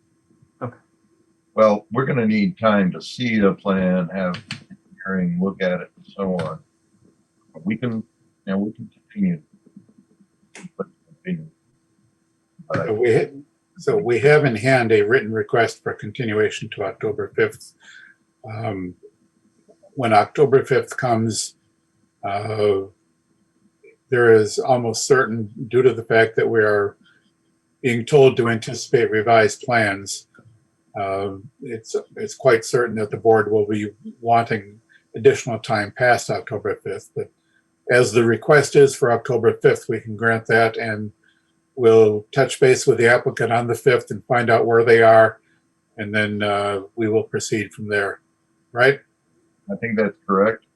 Well, we're gonna need time to see the plan, have a hearing, look at it, and so on. But we can continue. But So we have in hand a written request for continuation to October 5th. When October 5th comes, there is almost certain, due to the fact that we are being told to anticipate revised plans, it's quite certain that the board will be wanting additional time past October 5th. But as the request is for October 5th, we can grant that, and we'll touch base with the applicant on the 5th and find out where they are, and then we will proceed from there, right? I think that's correct.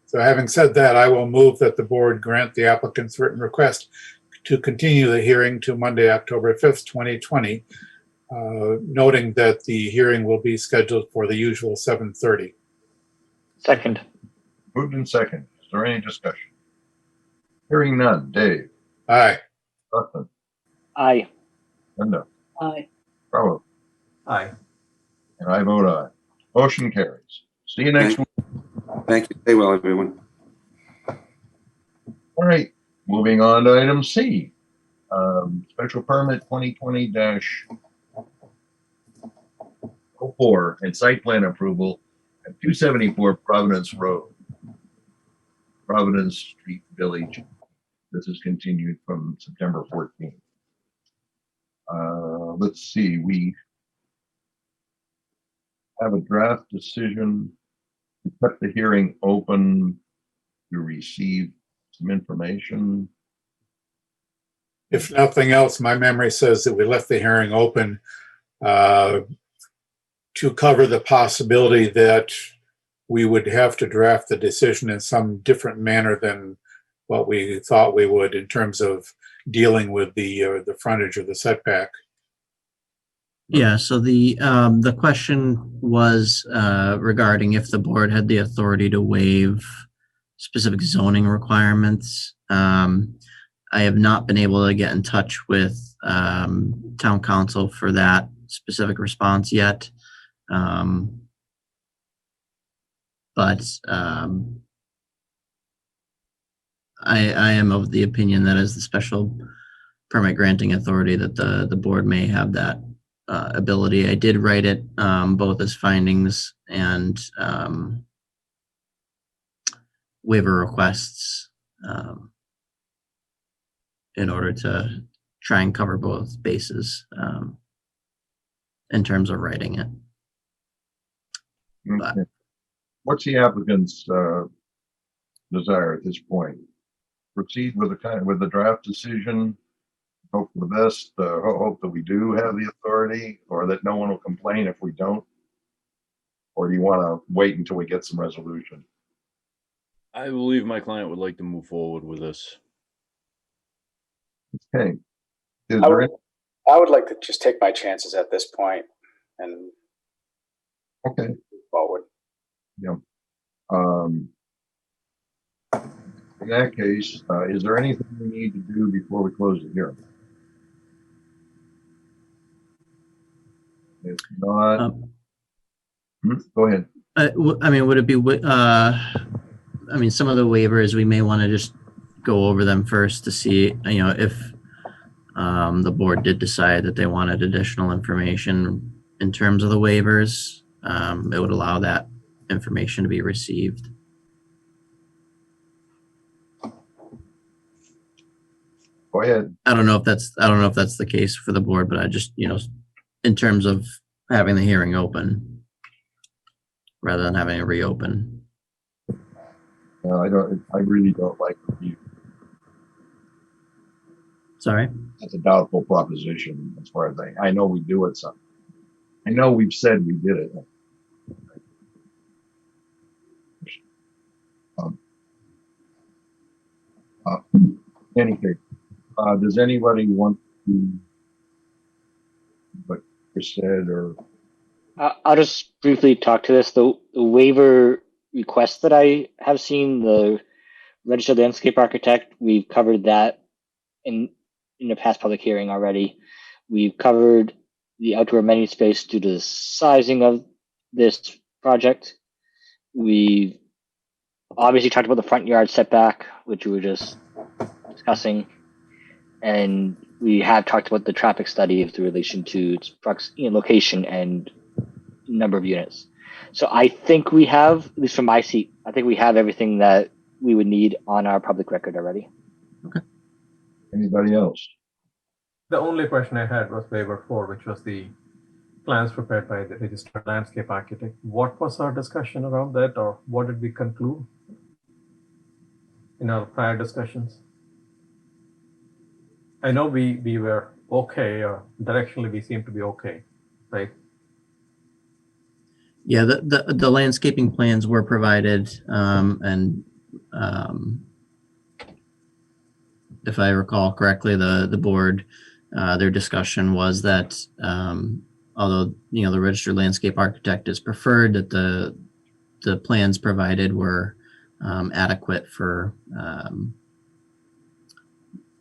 So having said that, I will move that the board grant the applicant's written request to continue the hearing to Monday, October 5th, 2020, noting that the hearing will be scheduled for the usual 7:30. Second. Moved in second. Is there any discussion? Hearing none. Dave, Aye. Dustin, Aye. Linda, Aye. Carlos, Aye. and I vote aye. Motion carries. See you next week. Thank you. Stay well, everyone. All right, moving on to item C. Special permit 2020-04 and site plan approval at 274 Providence Road, Providence Street Village. This is continued from September 14th. Let's see, we have a draft decision. We kept the hearing open to receive some information. If nothing else, my memory says that we left the hearing open to cover the possibility that we would have to draft the decision in some different manner than what we thought we would in terms of dealing with the frontage of the setback. Yeah, so the question was regarding if the board had the authority to waive specific zoning requirements. I have not been able to get in touch with town council for that specific response yet. But I am of the opinion that as the special permit granting authority that the board may have that ability. I did write it both as findings and waiver requests in order to try and cover both bases in terms of writing it. Okay. What's the applicant's desire at this point? Proceed with the draft decision, hope for the best, hope that we do have the authority, or that no one will complain if we don't? Or do you want to wait until we get some resolution? I believe my client would like to move forward with this. Okay. Is I there would, I would like to just take my chances at this point and okay. move forward. Yeah. In that case, is there anything we need to do before we close the hearing? If not, go ahead. I mean, would it be, I mean, some of the waivers, we may want to just go over them first to see, you know, if the board did decide that they wanted additional information in terms of the waivers, it would allow that information to be received. Go ahead. I don't know if that's the case for the board, but I just, you know, in terms of having the hearing open rather than having it reopen. I really don't like review. Sorry? That's a doubtful proposition as far as I know we do it some. I know we've said we did it. In any case, does anybody want to, what Chris said, or I'll just briefly talk to this. The waiver request that I have seen, the registered landscape architect, we've covered that in the past public hearing already. We've covered the outdoor amenity space due to the sizing of this project. We've obviously talked about the front yard setback, which we were just discussing. And we have talked about the traffic study of the relation to its location and number of units. So I think we have, at least from my seat, I think we have everything that we would need on our public record already. Anybody else? The only question I had was waiver 4, which was the plans prepared by the registered landscape architect. What was our discussion around that, or what did we conclude in our prior discussions? I know we were okay, or directionally we seem to be okay, right? Yeah, the landscaping plans were provided, and if I recall correctly, the board, their discussion was that although the registered landscape architect is preferred, that the plans provided were adequate for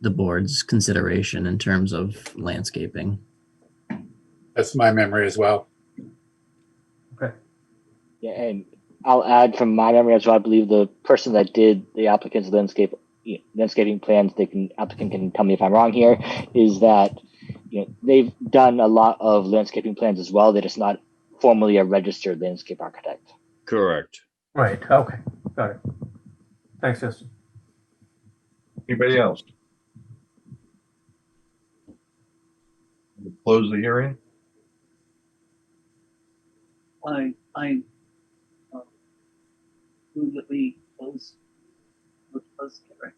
the board's consideration in terms of landscaping. That's my memory as well. Okay. Yeah, and I'll add from my memory as well. I believe the person that did the applicant's landscaping plans, applicant can tell me if I'm wrong here, is that they've done a lot of landscaping plans as well. They're just not formally a registered landscape architect. Correct. Right. Okay. Got it. Thanks, Justin. Anybody else? We'll close the hearing. I move that we close the hearing.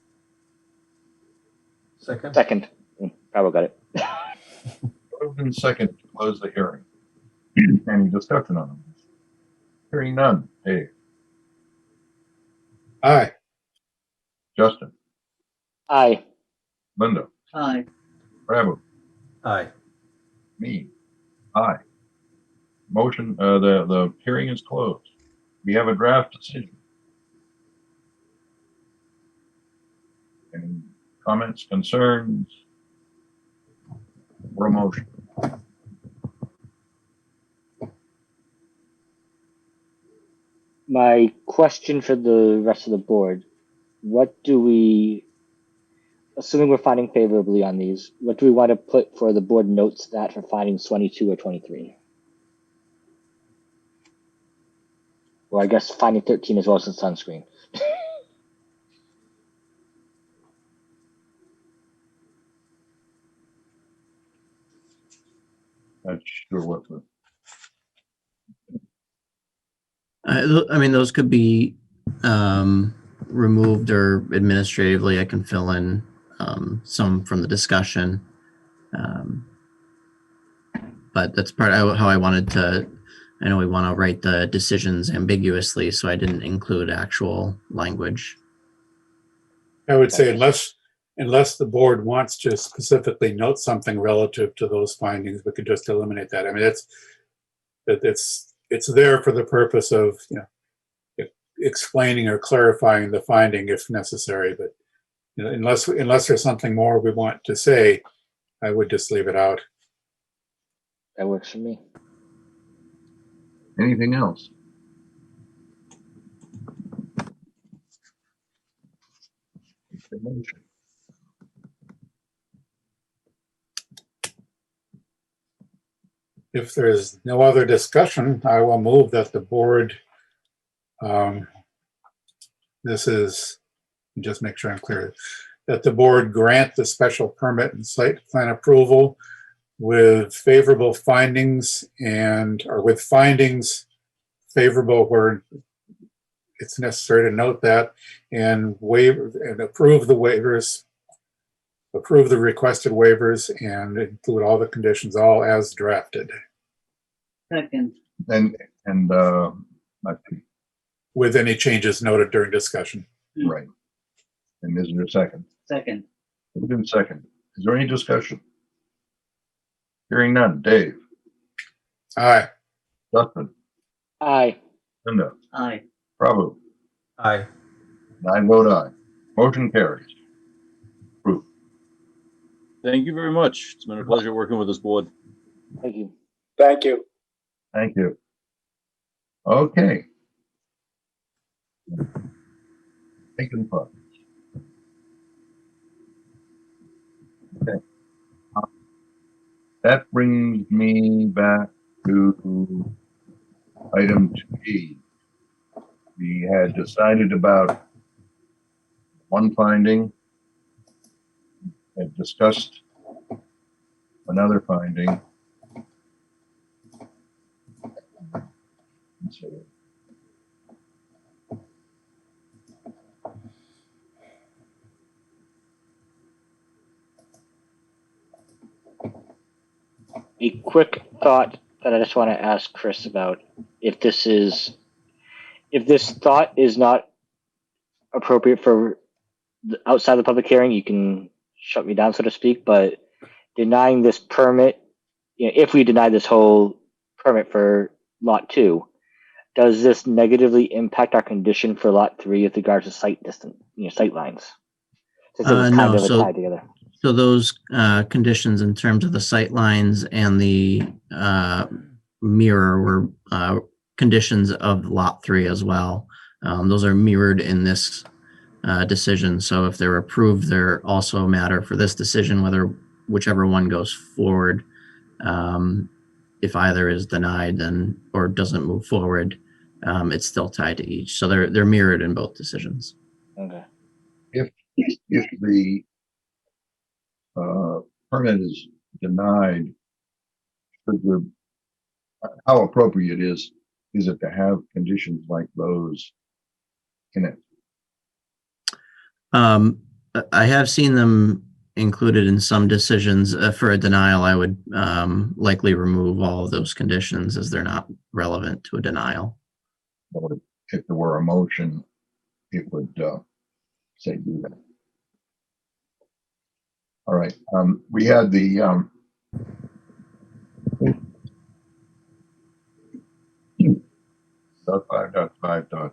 Second. Probably got it. Moved in second to close the hearing. Any discussion on them? Hearing none. Dave, Aye. Justin, Aye. Linda, Aye. Prabu, Aye. me, aye. Motion, the hearing is closed. We have a draft decision. Any comments, concerns, or a motion? My question for the rest of the board, what do we, assuming we're finding favorably on these, what do we want to put for the board notes that for findings 22 or 23? Or I guess finding 13 as well as the sunscreen. Not sure what the, I mean, those could be removed, or administratively I can fill in some from the discussion. But that's part of how I wanted to, I know we want to write the decisions ambiguously, so I didn't include actual language. I would say unless the board wants to specifically note something relative to those findings, we could just eliminate that. I mean, it's there for the purpose of explaining or clarifying the finding if necessary. But unless there's something more we want to say, I would just leave it out. That works for me. anything else? The motion. If there's no other discussion, I will move that the board, this is, just make sure I'm clear, that the board grant the special permit and site plan approval with favorable findings or with findings favorable where it's necessary to note that, and approve the waivers, approve the requested waivers, and include all the conditions, all as drafted. Second. And With any changes noted during discussion. right. And is there a second? Second. Moved in second. Is there any discussion? Hearing none. Dave, Aye. Justin, Aye. Linda, Aye. Prabhu, Aye. and I vote aye. Motion carries. Approved. Thank you very much. It's been a pleasure working with this board. Thank you. Thank you. Thank you. Okay. Taking part. Okay. That brings me back to item 2E. We had decided about one finding, had discussed another finding. Let's see. A quick thought that I just want to ask Chris about. If this thought is not appropriate for outside the public hearing, you can shut me down, so to speak, but denying this permit, if we deny this whole permit for lot 2, does this negatively impact our condition for lot 3 with regards to sight distance, sight lines? Since it was kind No, of so tied together. so those conditions in terms of the sight lines and the mirror were conditions of lot 3 as well. Those are mirrored in this decision. So if they're approved, they're also a matter for this decision, whichever one goes forward. If either is denied then or doesn't move forward, it's still tied to each. So they're mirrored in both decisions. Okay. If the permit is denied, how appropriate is it to have conditions like those in it? I have seen them included in some decisions. For a denial, I would likely remove all of those conditions as they're not relevant to a denial. Or if there were a motion, it would say do that. All right. We had the .5.5.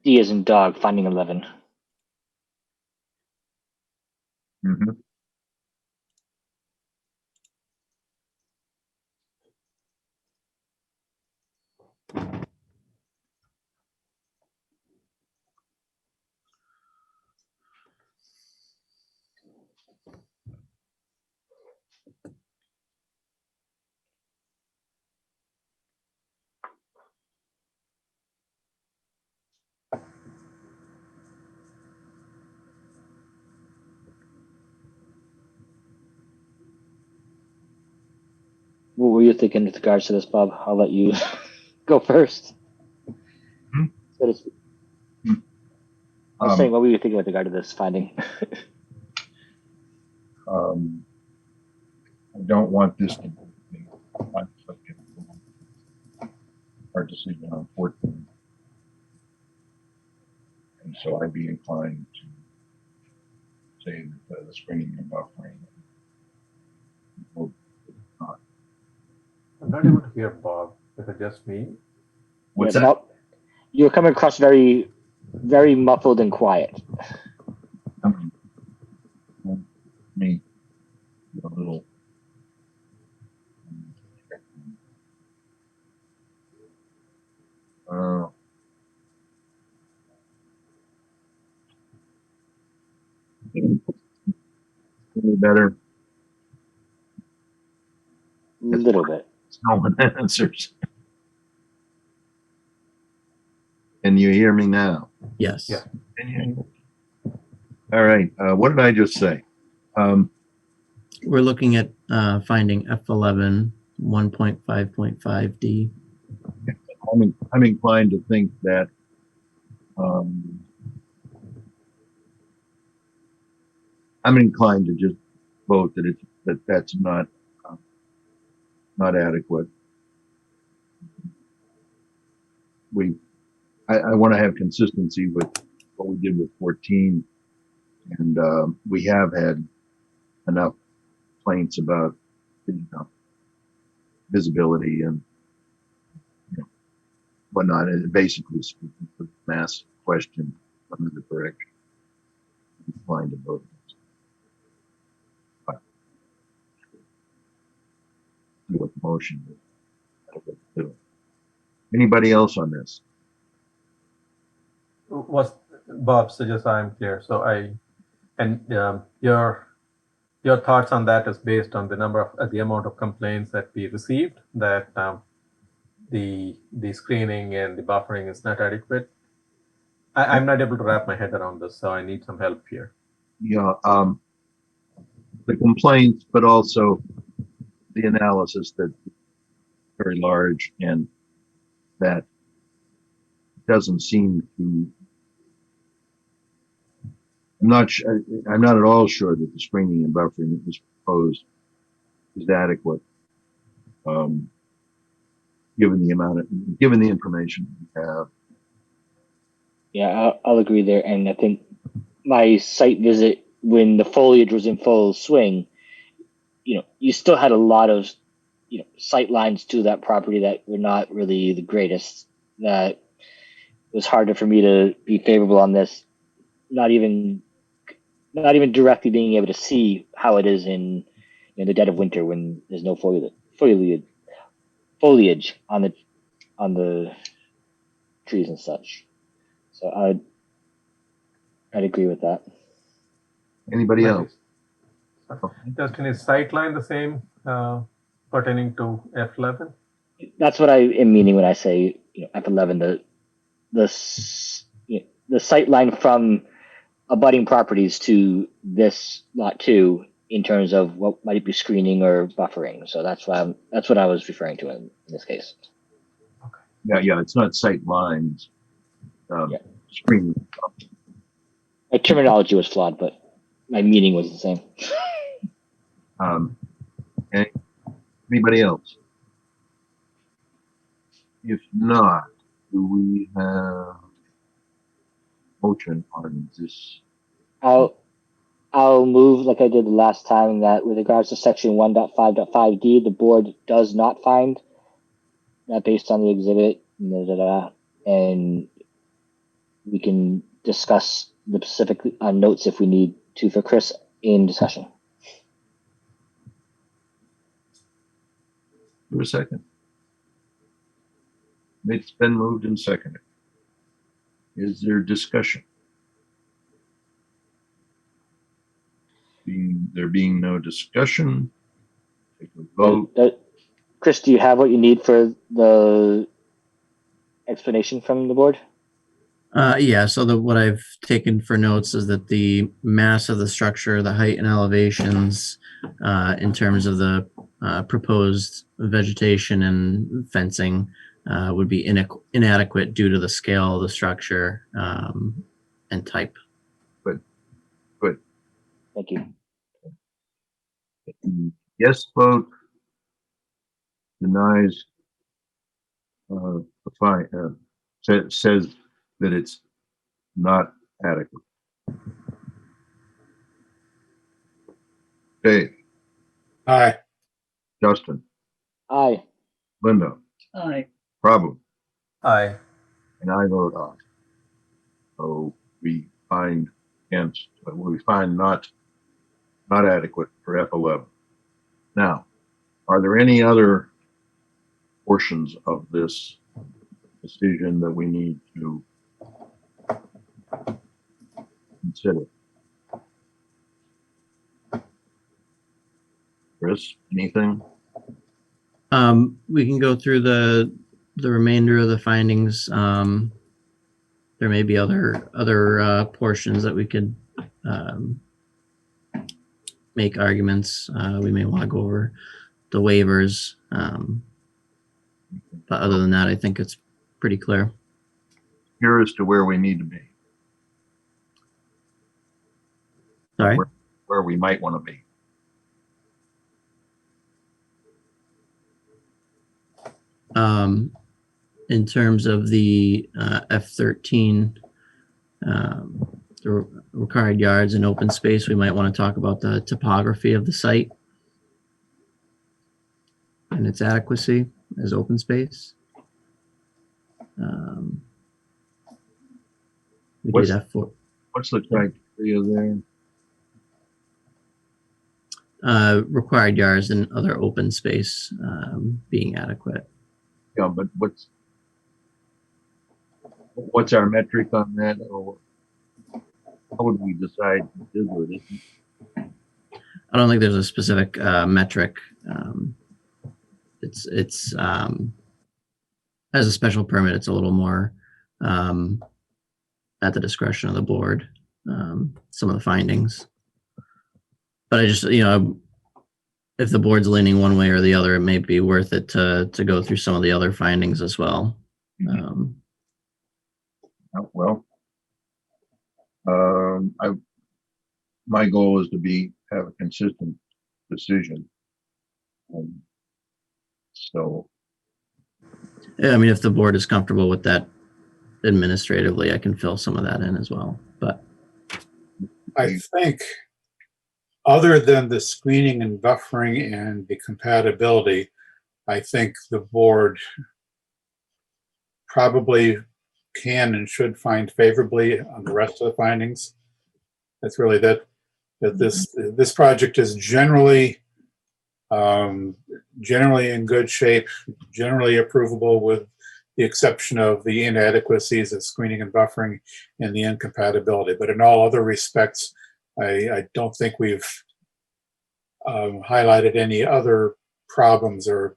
D as in dog, finding 11. Mm-hmm. What were you thinking with regards to this, Bob? I'll let you go first. Hmm? So to speak. I was saying, what were you thinking with regard to this finding? I don't want this to be our decision on 14. And so I'd be inclined to say that the screening and buffering will not. I'm not able to hear Bob. Is it just me? What's Yeah, that? Bob, you're coming across very, very muffled and quiet. Me, a little. Any better? A little bit. No one answers. Can you hear me now? Yes. Yeah. Can you hear me? All right. What did I just say? We're looking at finding F11 1.5.5D. I'm inclined to think that I'm inclined to just vote that that's not adequate. I want to have consistency with what we did with 14, and we have had enough complaints about, visibility and whatnot. And basically, it's a mass question under the direction. Inclined to vote. See what the motion is. Anybody else on this? Was Bob, so just so I'm clear. So your thoughts on that is based on the number of the amount of complaints that we received, that the screening and the buffering is not adequate. I'm not able to wrap my head around this, so I need some help here. Yeah, the complaints, but also the analysis that very large and that doesn't seem to. I'm not at all sure that the screening and buffering that was proposed is adequate, given the information we have. Yeah, I'll agree there. And I think my site visit, when the foliage was in full swing, you still had a lot of, sight lines to that property that were not really the greatest. That it was harder for me to be favorable on this. Not even directly being able to see how it is in the dead of winter when there's no foliage on the trees and such. So I'd agree with that. Anybody else? Justin, is sightline the same pertaining to F11? That's what I am meaning when I say F11. The sight line from abutting properties to this lot 2 in terms of what might be screening or buffering. So that's what I was referring to in this case. Yeah, it's not sight lines. Screening. My terminology was flawed, but my meaning was the same. Anybody else? If not, do we have motion on this? I'll move like I did the last time that with regards to section 1.5.5D, the board does not find that based on the exhibit, and we can discuss the specific notes if we need to for Chris in discussion. For a second. It's been moved and seconded. Is there discussion? There being no discussion, take a vote. Chris, do you have what you need for the explanation from the board? Yeah, so what I've taken for notes is that the mass of the structure, the height and elevations, in terms of the proposed vegetation and fencing, would be inadequate due to the scale of the structure and type. Good. Thank you. Yes vote denies, says that it's not adequate. Dave. Aye. Justin. Aye. Linda. Aye. Prabhu. Aye. And I vote aye. So we find not adequate for F11. Now, are there any other portions of this decision that we need to consider? Chris, anything? We can go through the remainder of the findings. There may be other portions that we could make arguments. We may want to go over the waivers. But other than that, I think it's pretty clear. Here as to where we need to be. Sorry? Where we might want to be. In terms of the F13, the required yards and open space, we might want to talk about the topography of the site. and its adequacy as open space. We What's- did F4. What's the criteria there? Required yards and other open space being adequate. Yeah, but what's our metric on that? Or how would we decide to do it? I don't think there's a specific metric. It's as a special permit, it's a little more at the discretion of the board. Some of the findings, but I just, if the board's leaning one way or the other, it may be worth it to go through some of the other findings as well. Well, my goal is to have a consistent decision. So, Yeah, I mean, if the board is comfortable with that administratively, I can fill some of that in as well. But I think, other than the screening and buffering and the compatibility, I think the board probably can and should find favorably on the rest of the findings. That's really that this project is generally in good shape, generally approvable, with the exception of the inadequacies of screening and buffering and the incompatibility. But in all other respects, I don't think we've highlighted any other problems or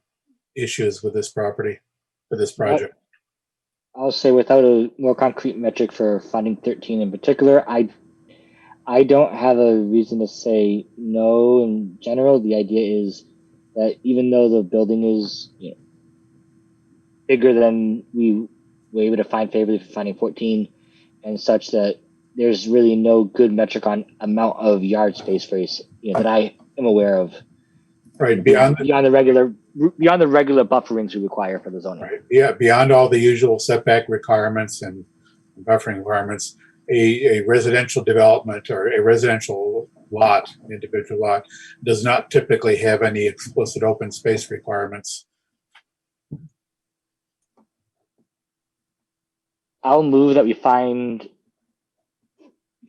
issues with this property, with this project. I'll say, without a more concrete metric for finding 13 in particular, I don't have a reason to say no in general. The idea is that even though the building is bigger than we were able to find favorably for finding 14, and such, that there's really no good metric on amount of yard space for that I am aware of. Right, beyond the regular bufferings we require for the zoning. Right. Yeah, beyond all the usual setback requirements and buffering requirements, a residential development or a residential lot, individual lot, does not typically have any explicit open space requirements. I'll move that we find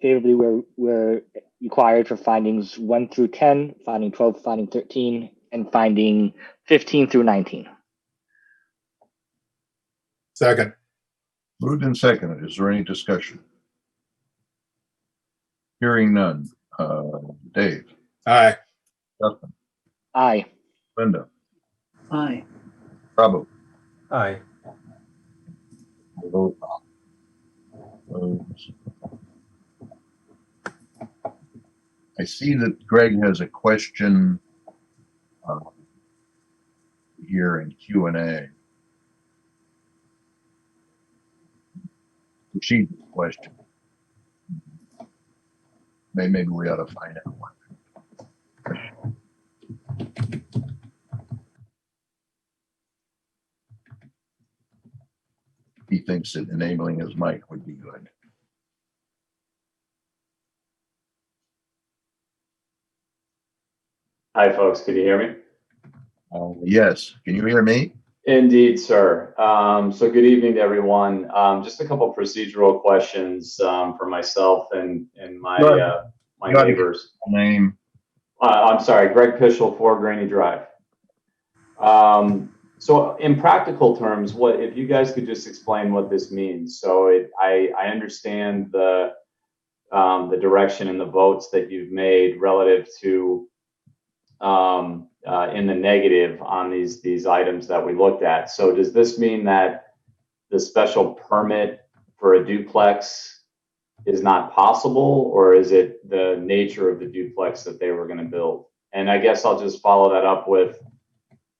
favorably where we're required for findings 1 through 10, finding 12, finding 13, and finding 15 through 19. Second. Moved and seconded. Is there any discussion? Hearing none. Dave, Aye. Justin, Aye. Linda, Aye. Prabhu. Aye. I vote aye. I see that Greg has a question here in Q&A. She's the question. Maybe we ought to find out one. He thinks that enabling his mic would be good. Hi, folks. Can you hear me? Yes. Can you hear me? Indeed, sir. So good evening to everyone. Just a couple procedural questions for myself and my my neighbors. Name. I'm sorry, Greg Pischel, 4 Granny Drive. So in practical terms, what if you guys could just explain what this means? So I understand the direction and the votes that you've made relative to in the negative on these items that we looked at. So does this mean that the special permit for a duplex is not possible, or is it the nature of the duplex that they were going to build? And I guess I'll just follow that up with,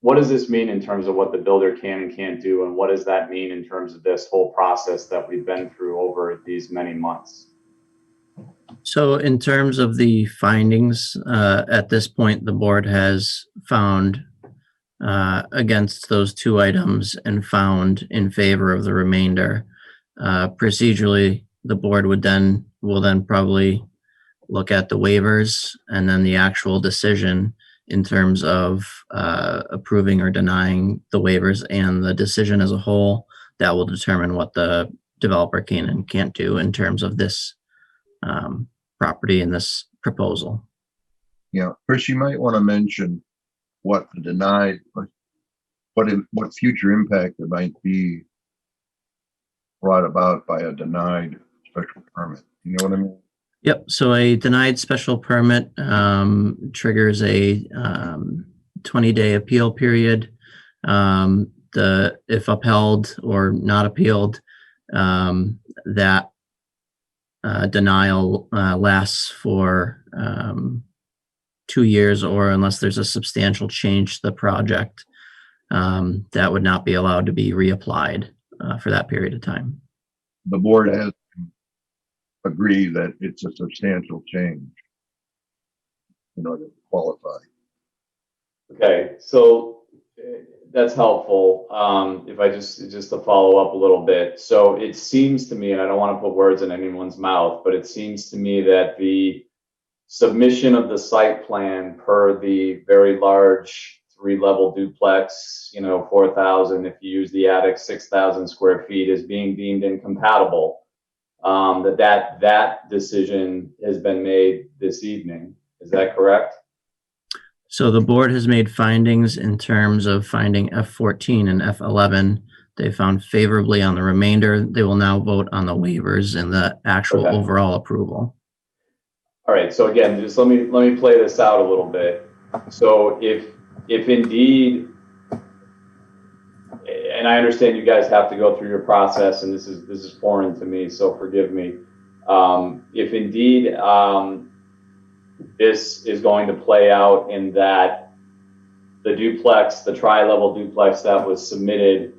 what does this mean in terms of what the builder can and can't do, and what does that mean in terms of this whole process that we've been through over these many months? so in terms of the findings, at this point, the board has found against those 2 items and found in favor of the remainder. Procedurally, the board will then probably look at the waivers, and then the actual decision in terms of approving or denying the waivers, and the decision as a whole that will determine what the developer can and can't do in terms of this property and this proposal. Yeah, Chris, you might want to mention what the denied, what future impact there might be brought about by a denied special permit. You know what I mean? Yep. So a denied special permit triggers a 20-day appeal period. If upheld or not appealed, that denial lasts for 2 years, or unless there's a substantial change to the project, that would not be allowed to be reapplied for that period of time. The board has to agree that it's a substantial change in order to qualify. Okay, so that's helpful. If I just to follow up a little bit. So it seems to me, and I don't want to put words in anyone's mouth, but it seems to me that the submission of the site plan per the very large 3-level duplex, 4,000, if you use the attic, 6,000 square feet, is being deemed incompatible. That decision has been made this evening. Is that correct? So the board has made findings in terms of finding F14 and F11. They found favorably on the remainder. They will now vote on the waivers and the actual overall approval. All right. So again, just let me play this out a little bit. So if indeed, and I understand you guys have to go through your process, and this is foreign to me, so forgive me. If indeed this is going to play out in that the duplex, the tri-level duplex that was submitted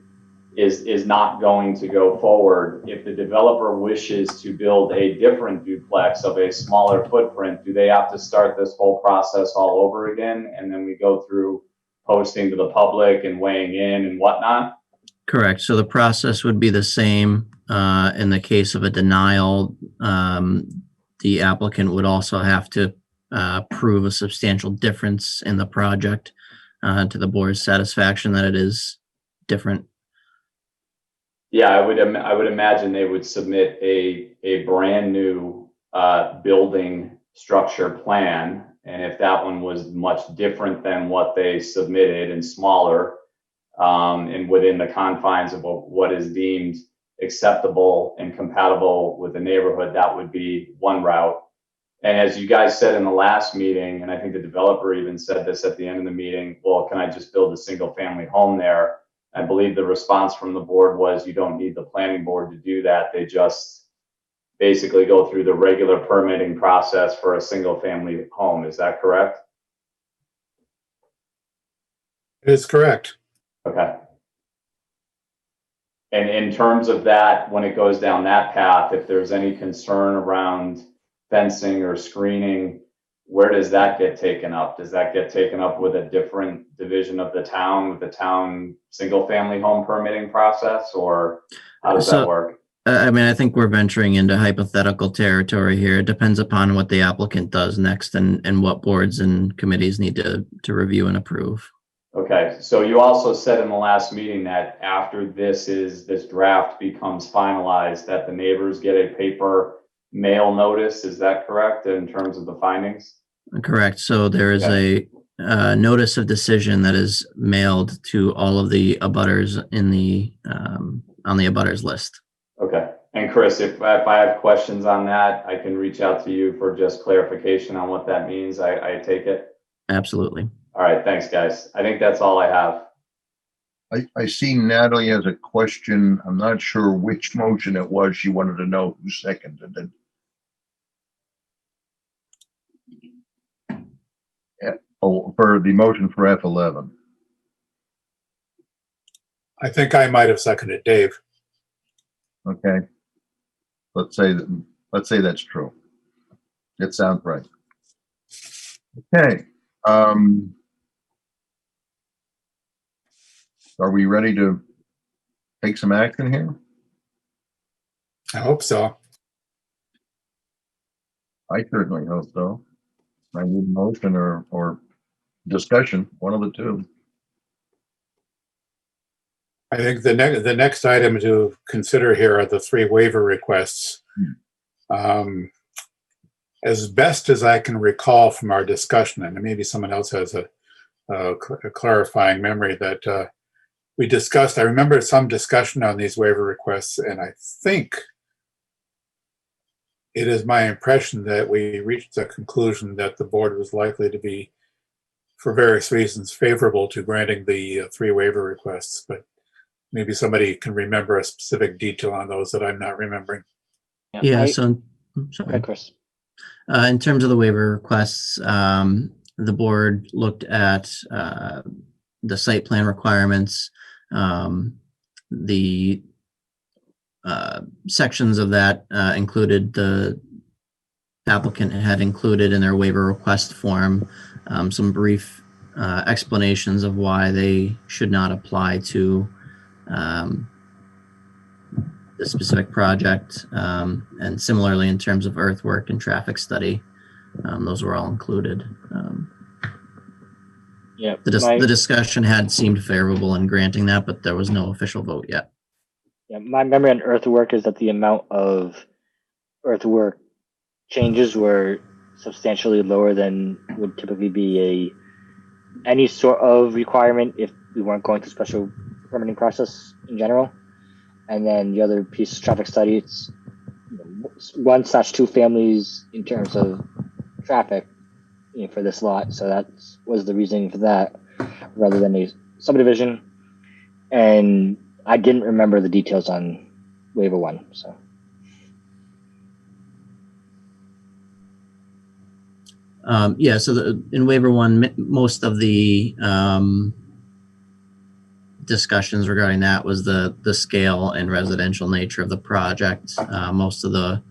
is not going to go forward. If the developer wishes to build a different duplex of a smaller footprint, do they have to start this whole process all over again? And then we go through posting to the public and weighing in and whatnot? Correct. So the process would be the same. In the case of a denial, the applicant would also have to prove a substantial difference in the project to the board's satisfaction that it is different. Yeah, I would imagine they would submit a brand new building structure plan, and if that one was much different than what they submitted and smaller, and within the confines of what is deemed acceptable and compatible with the neighborhood, that would be one route. And as you guys said in the last meeting, and I think the developer even said this at the end of the meeting, well, can I just build a single family home there? I believe the response from the board was you don't need the planning board to do that. They just basically go through the regular permitting process for a single family home. Is that correct? It is correct. Okay. And in terms of that, when it goes down that path, if there's any concern around fencing or screening, where does that get taken up? Does that get taken up with a different division of the town, with the town single family home permitting process, or how does that work? I mean, I think we're venturing into hypothetical territory here. It depends upon what the applicant does next and what boards and committees need to review and approve. Okay, so you also said in the last meeting that after this draft becomes finalized, that the neighbors get a paper mail notice. Is that correct in terms of the findings? Correct. So there is a notice of decision that is mailed to all of the abutters in the on the abutters list. Okay. And Chris, if I have questions on that, I can reach out to you for just clarification on what that means. I take it. Absolutely. All right. Thanks, guys. I think that's all I have. I see Natalie has a question. I'm not sure which motion it was. She wanted to know who seconded it. Oh, for the motion for F11. I think I might have seconded Dave. Okay. Let's say that's true. It sounds right. Okay. Are we ready to take some action here? I hope so. I certainly hope so. I need a motion or discussion, one of the two. I think the next item to consider here are the 3 waiver requests. As best as I can recall from our discussion, and maybe someone else has a clarifying memory that we discussed. I remember some discussion on these waiver requests, and I think it is my impression that we reached the conclusion that the board was likely to be, for various reasons, favorable to granting the 3 waiver requests, but maybe somebody can remember a specific detail on those that I'm not remembering. Yeah, so, sorry. Okay, Chris. In terms of the waiver requests, the board looked at the site plan requirements, the sections of that included the applicant had included in their waiver request form some brief explanations of why they should not apply to the specific project, and similarly in terms of earthwork and traffic study, those were all included. Yeah, The discussion had seemed favorable in granting that, but there was no official vote yet. Yeah, my memory on earthwork is that the amount of earthwork changes were substantially lower than would typically be any sort of requirement if we weren't going through special permitting process in general. And then the other piece, traffic study, it's 1/2 families in terms of traffic, for this lot. So that was the reasoning for that, rather than a subdivision. And I didn't remember the details on waiver 1. So. Yeah, so in waiver 1, most of the discussions regarding that was the scale and residential nature of the project. Most of the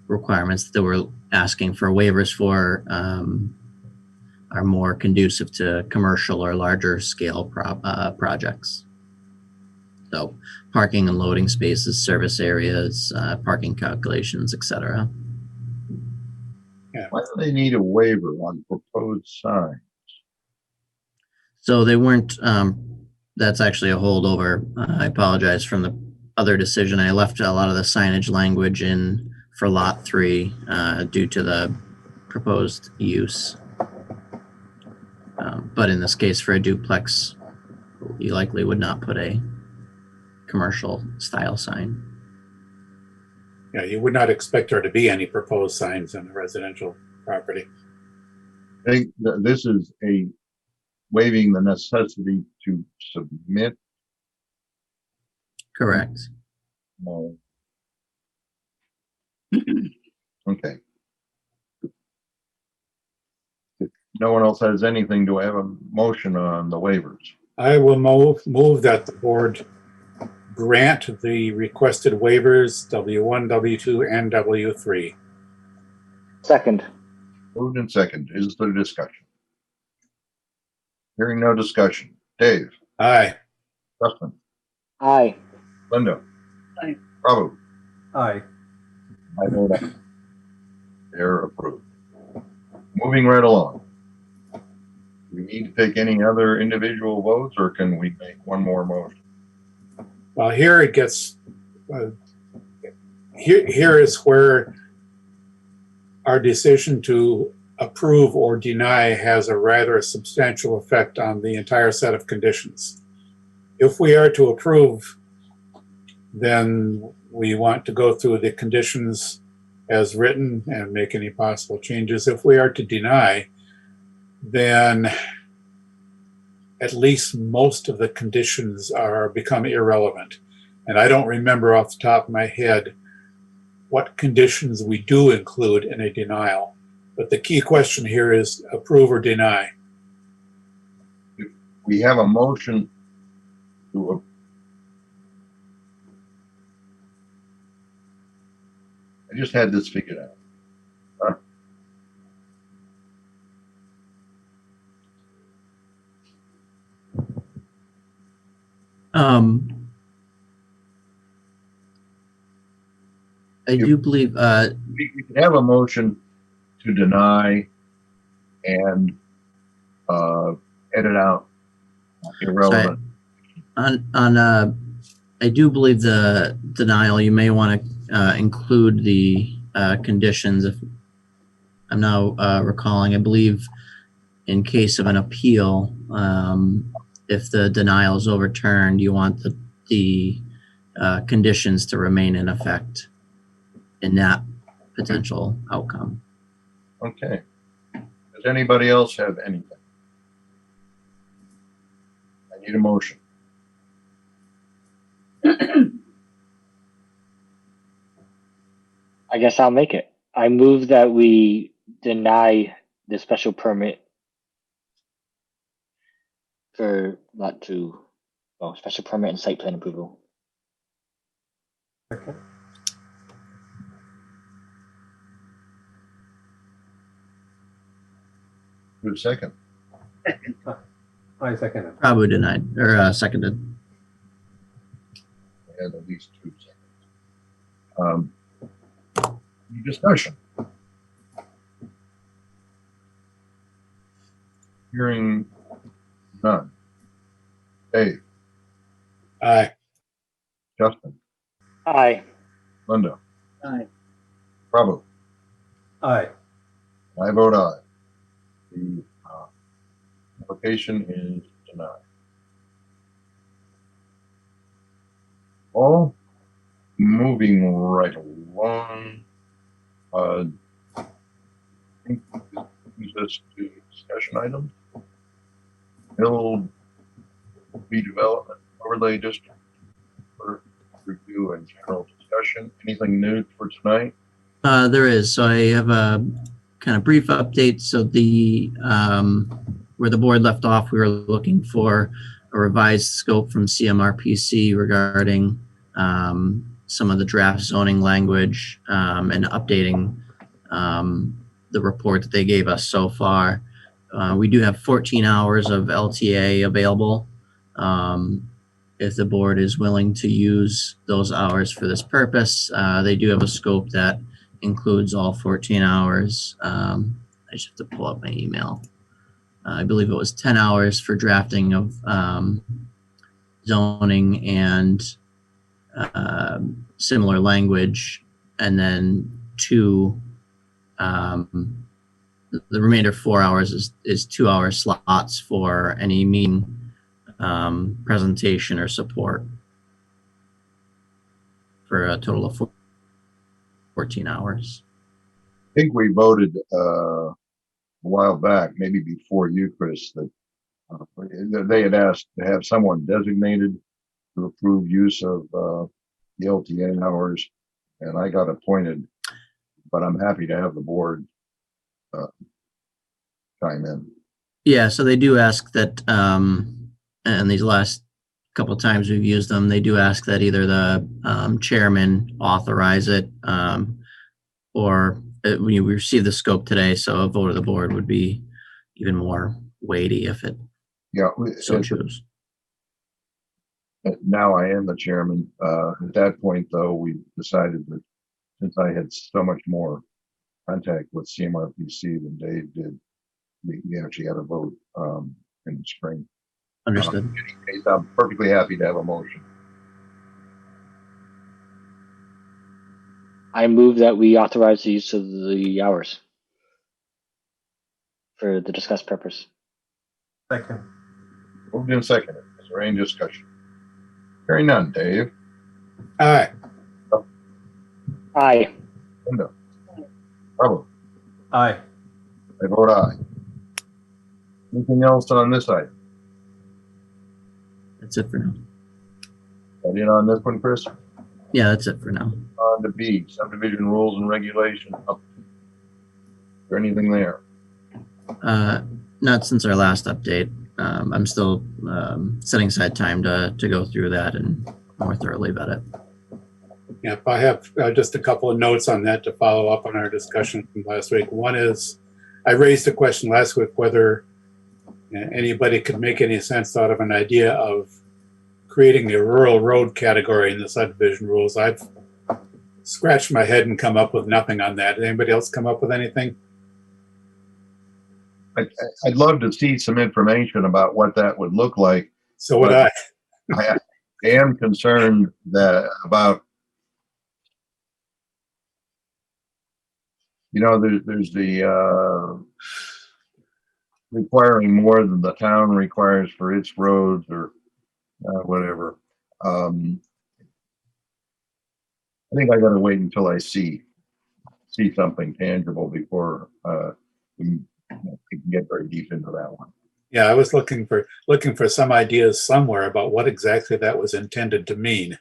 requirements that we're asking for waivers for are more conducive to commercial or larger scale projects. So parking and loading spaces, service areas, parking calculations, etc. Why do they need a waiver on proposed sign? So they weren't, that's actually a holdover. I apologize from the other decision. I left a lot of the signage language in for lot 3 due to the proposed use. But in this case, for a duplex, you likely would not put a commercial style sign. Yeah, you would not expect there to be any proposed signs on a residential property. I think that this is waiving the necessity to submit. Correct. No. Okay. If no one else has anything, do I have a motion on the waivers? I will move that the board grant the requested waivers W1, W2, and W3. Second. Moved and second. Is there discussion? Hearing no discussion. Dave? Aye. Dustin? Aye. Linda? Aye. Prabhu? Aye. I vote aye. They're approved. Moving right along. Do we need to take any other individual votes, or can we make one more motion? Well, here it gets, here is where our decision to approve or deny has a rather substantial effect on the entire set of conditions. If we are to approve, then we want to go through the conditions as written and make any possible changes. If we are to deny, then at least most of the conditions become irrelevant. And I don't remember off the top of my head what conditions we do include in a denial. But the key question here is approve or deny. We have a motion to I just had this figured out. I do believe we can have a motion to deny and edit out irrelevant. I do believe the denial, you may want to include the conditions. If I'm now recalling, I believe in case of an appeal, if the denial is overturned, you want the conditions to remain in effect in that potential outcome. Okay. Does anybody else have anything? I need a motion. I guess I'll make it. I move that we deny the special permit for lot 2, special permit and site plan approval. Second. Who's second? I second it. Probably denied or seconded. We had at least 2 seconds. Any discussion? Hearing none. Dave, Aye. Justin, Aye. Linda, Aye. Prabhu, Aye. I vote aye. The application is denied. All moving right along. I think this brings us to discussion items. Hill redevelopment overlay district for review and general discussion. Anything new for tonight? There is. So I have a kind of brief update. So the where the board left off, we were looking for a revised scope from CMRPC regarding some of the draft zoning language and updating the report that they gave us so far. We do have 14 hours of LTA available. If the board is willing to use those hours for this purpose, they do have a scope that includes all 14 hours. I just have to pull up my email. I believe it was 10 hours for drafting of zoning and similar language, and then 2 the remainder 4 hours is 2-hour slots for any meeting presentation or support for a total of 14 hours. I think we voted a while back, maybe before you, Chris, that they had asked to have someone designated to approve use of the LTA hours, and I got appointed, but I'm happy to have the board chime in. Yeah, so they do ask that, and these last couple of times we've used them, they do ask that either the chairman authorize it, or we received the scope today, so a vote of the board would be even more weighty if it so choose. Now I am the chairman. At that point, though, we decided that since I had so much more contact with CMRPC than Dave did, we actually had a vote in the spring. Understood. In any case, I'm perfectly happy to have a motion. I move that we authorize the use of the hours for the discussed purpose. Second. Moved and seconded. Is there any discussion? Hearing none. Dave? Aye. Aye. Linda? Bravo. Aye. I vote aye. Anything else on this item? That's it for now. That in on this one, Chris? Yeah, that's it for now. On to B, subdivision rules and regulations. Is there anything there? Not since our last update. I'm still setting aside time to go through that and more thoroughly vet it. Yep, I have just a couple of notes on that to follow up on our discussion from last week. One is, I raised a question last week whether anybody could make any sense out of an idea of creating the rural road category in the subdivision rules. I've scratched my head and come up with nothing on that. Did anybody else come up with anything? I'd love to see some information about what that would look like. So would I. I am concerned that about, there's the requiring more than the town requires for its roads or whatever. I think I gotta wait until I see something tangible before we can get very deep into that one. Yeah, I was looking for some ideas somewhere about what exactly that was intended to mean,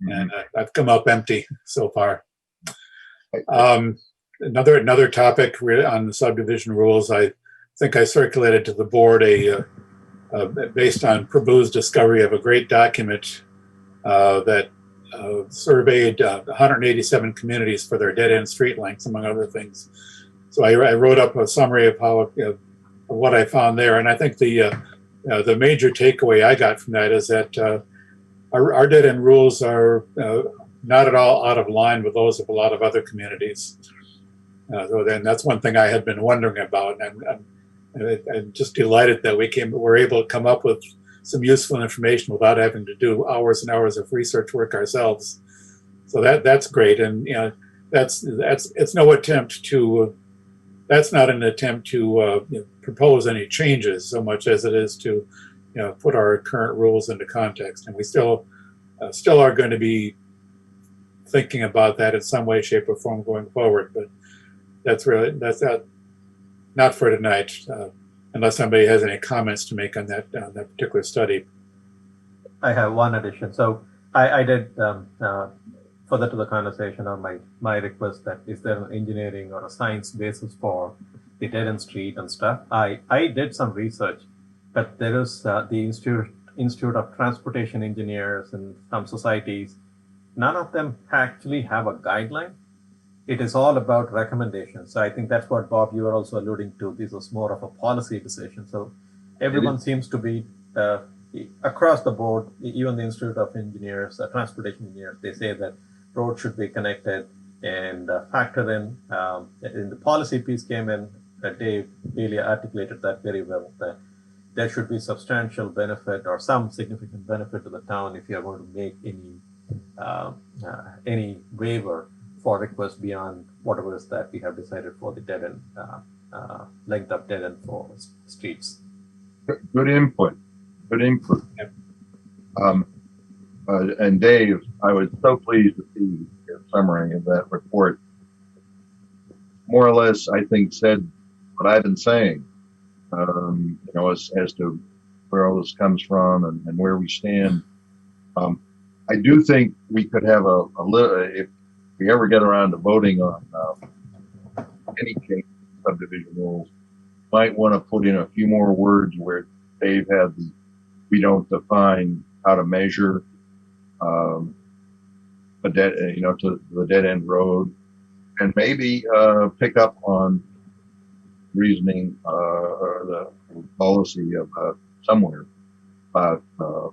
and I've come up empty so far. Another topic on the subdivision rules. I think I circulated to the board based on Prabhu's discovery of a great document that surveyed 187 communities for their dead-end street lengths, among other things. So I wrote up a summary of how of what I found there, and I think the major takeaway I got from that is that our dead-end rules are not at all out of line with those of a lot of other communities. So then that's one thing I had been wondering about, and I'm just delighted that we're able to come up with some useful information without having to do hours and hours of research work ourselves. So that's great, and it's no attempt to. That's not an attempt to propose any changes so much as it is to put our current rules into context, and we still are going to be thinking about that in some way, shape, or form going forward. But that's not for tonight, unless somebody has any comments to make on that particular study. I have one addition. So I did further to the conversation on my request that is there an engineering or a science basis for the dead end street and stuff. I did some research, but there is the Institute of Transportation Engineers and some societies. None of them actually have a guideline. It is all about recommendations. So I think that's what, Bob, you were also alluding to. This was more of a policy decision. So everyone seems to be across the board, even the Institute of Engineers, Transportation Engineers, they say that roads should be connected and factor in the policy piece came in, Dave really articulated that very well, that there should be substantial benefit or some significant benefit to the town if you're going to make any waiver for requests beyond whatever is that we have decided for the dead end, length of dead end for streets. Good input. And Dave, I was so pleased to see your summary of that report. More or less, I think, said what I've been saying, as to where all this comes from and where we stand. I do think we could have a little, if we ever get around to voting on any change in subdivision rules, might want to put in a few more words where Dave had we don't define how to measure to the dead end road, and maybe pick up on reasoning or the policy of somewhere about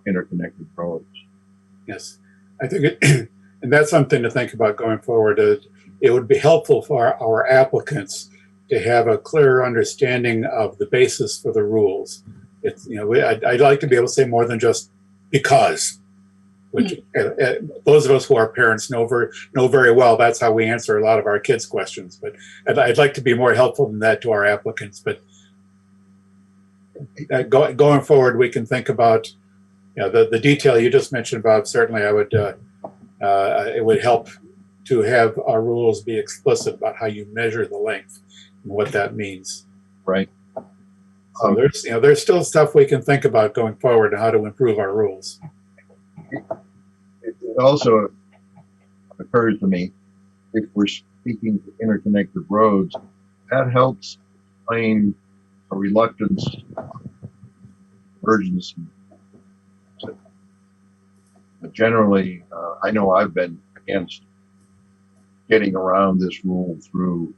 interconnected roads. Yes, I think and that's something to think about going forward. It would be helpful for our applicants to have a clearer understanding of the basis for the rules. It's I'd like to be able to say more than just because, which those of us who are parents know very well. That's how we answer a lot of our kids' questions. But I'd like to be more helpful than that to our applicants. But going forward, we can think about the detail you just mentioned, Bob. Certainly, I would it would help to have our rules be explicit about how you measure the length and what that means. Right. So there's still stuff we can think about going forward and how to improve our rules. It also occurs to me, if we're speaking to interconnected roads, that helps explain a reluctance, urgency. But generally, I know I've been against getting around this rule through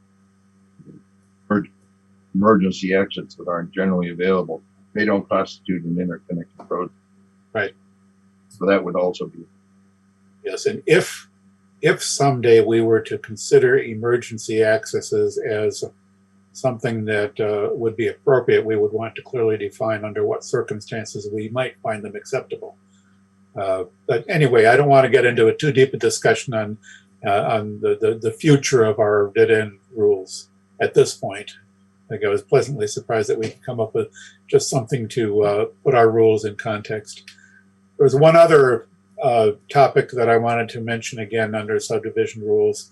emergency exits that aren't generally available. They don't constitute an interconnected road. Right. So that would also be. Yes, and if someday we were to consider emergency accesses as something that would be appropriate, we would want to clearly define under what circumstances we might find them acceptable. But anyway, I don't want to get into too deep a discussion on the future of our dead end rules at this point. I think I was pleasantly surprised that we could come up with just something to put our rules in context. There was one other topic that I wanted to mention again under subdivision rules.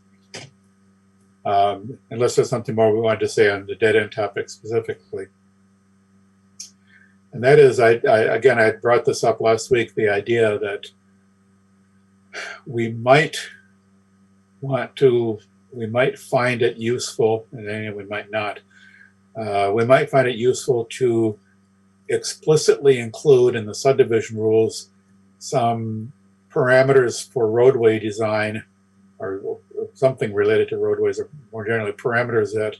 Unless there's something more we wanted to say on the dead end topic specifically. And that is, I brought this up last week, the idea that we might find it useful, and then we might not. We might find it useful to explicitly include in the subdivision rules some parameters for roadway design, or something related to roadways, or more generally parameters that,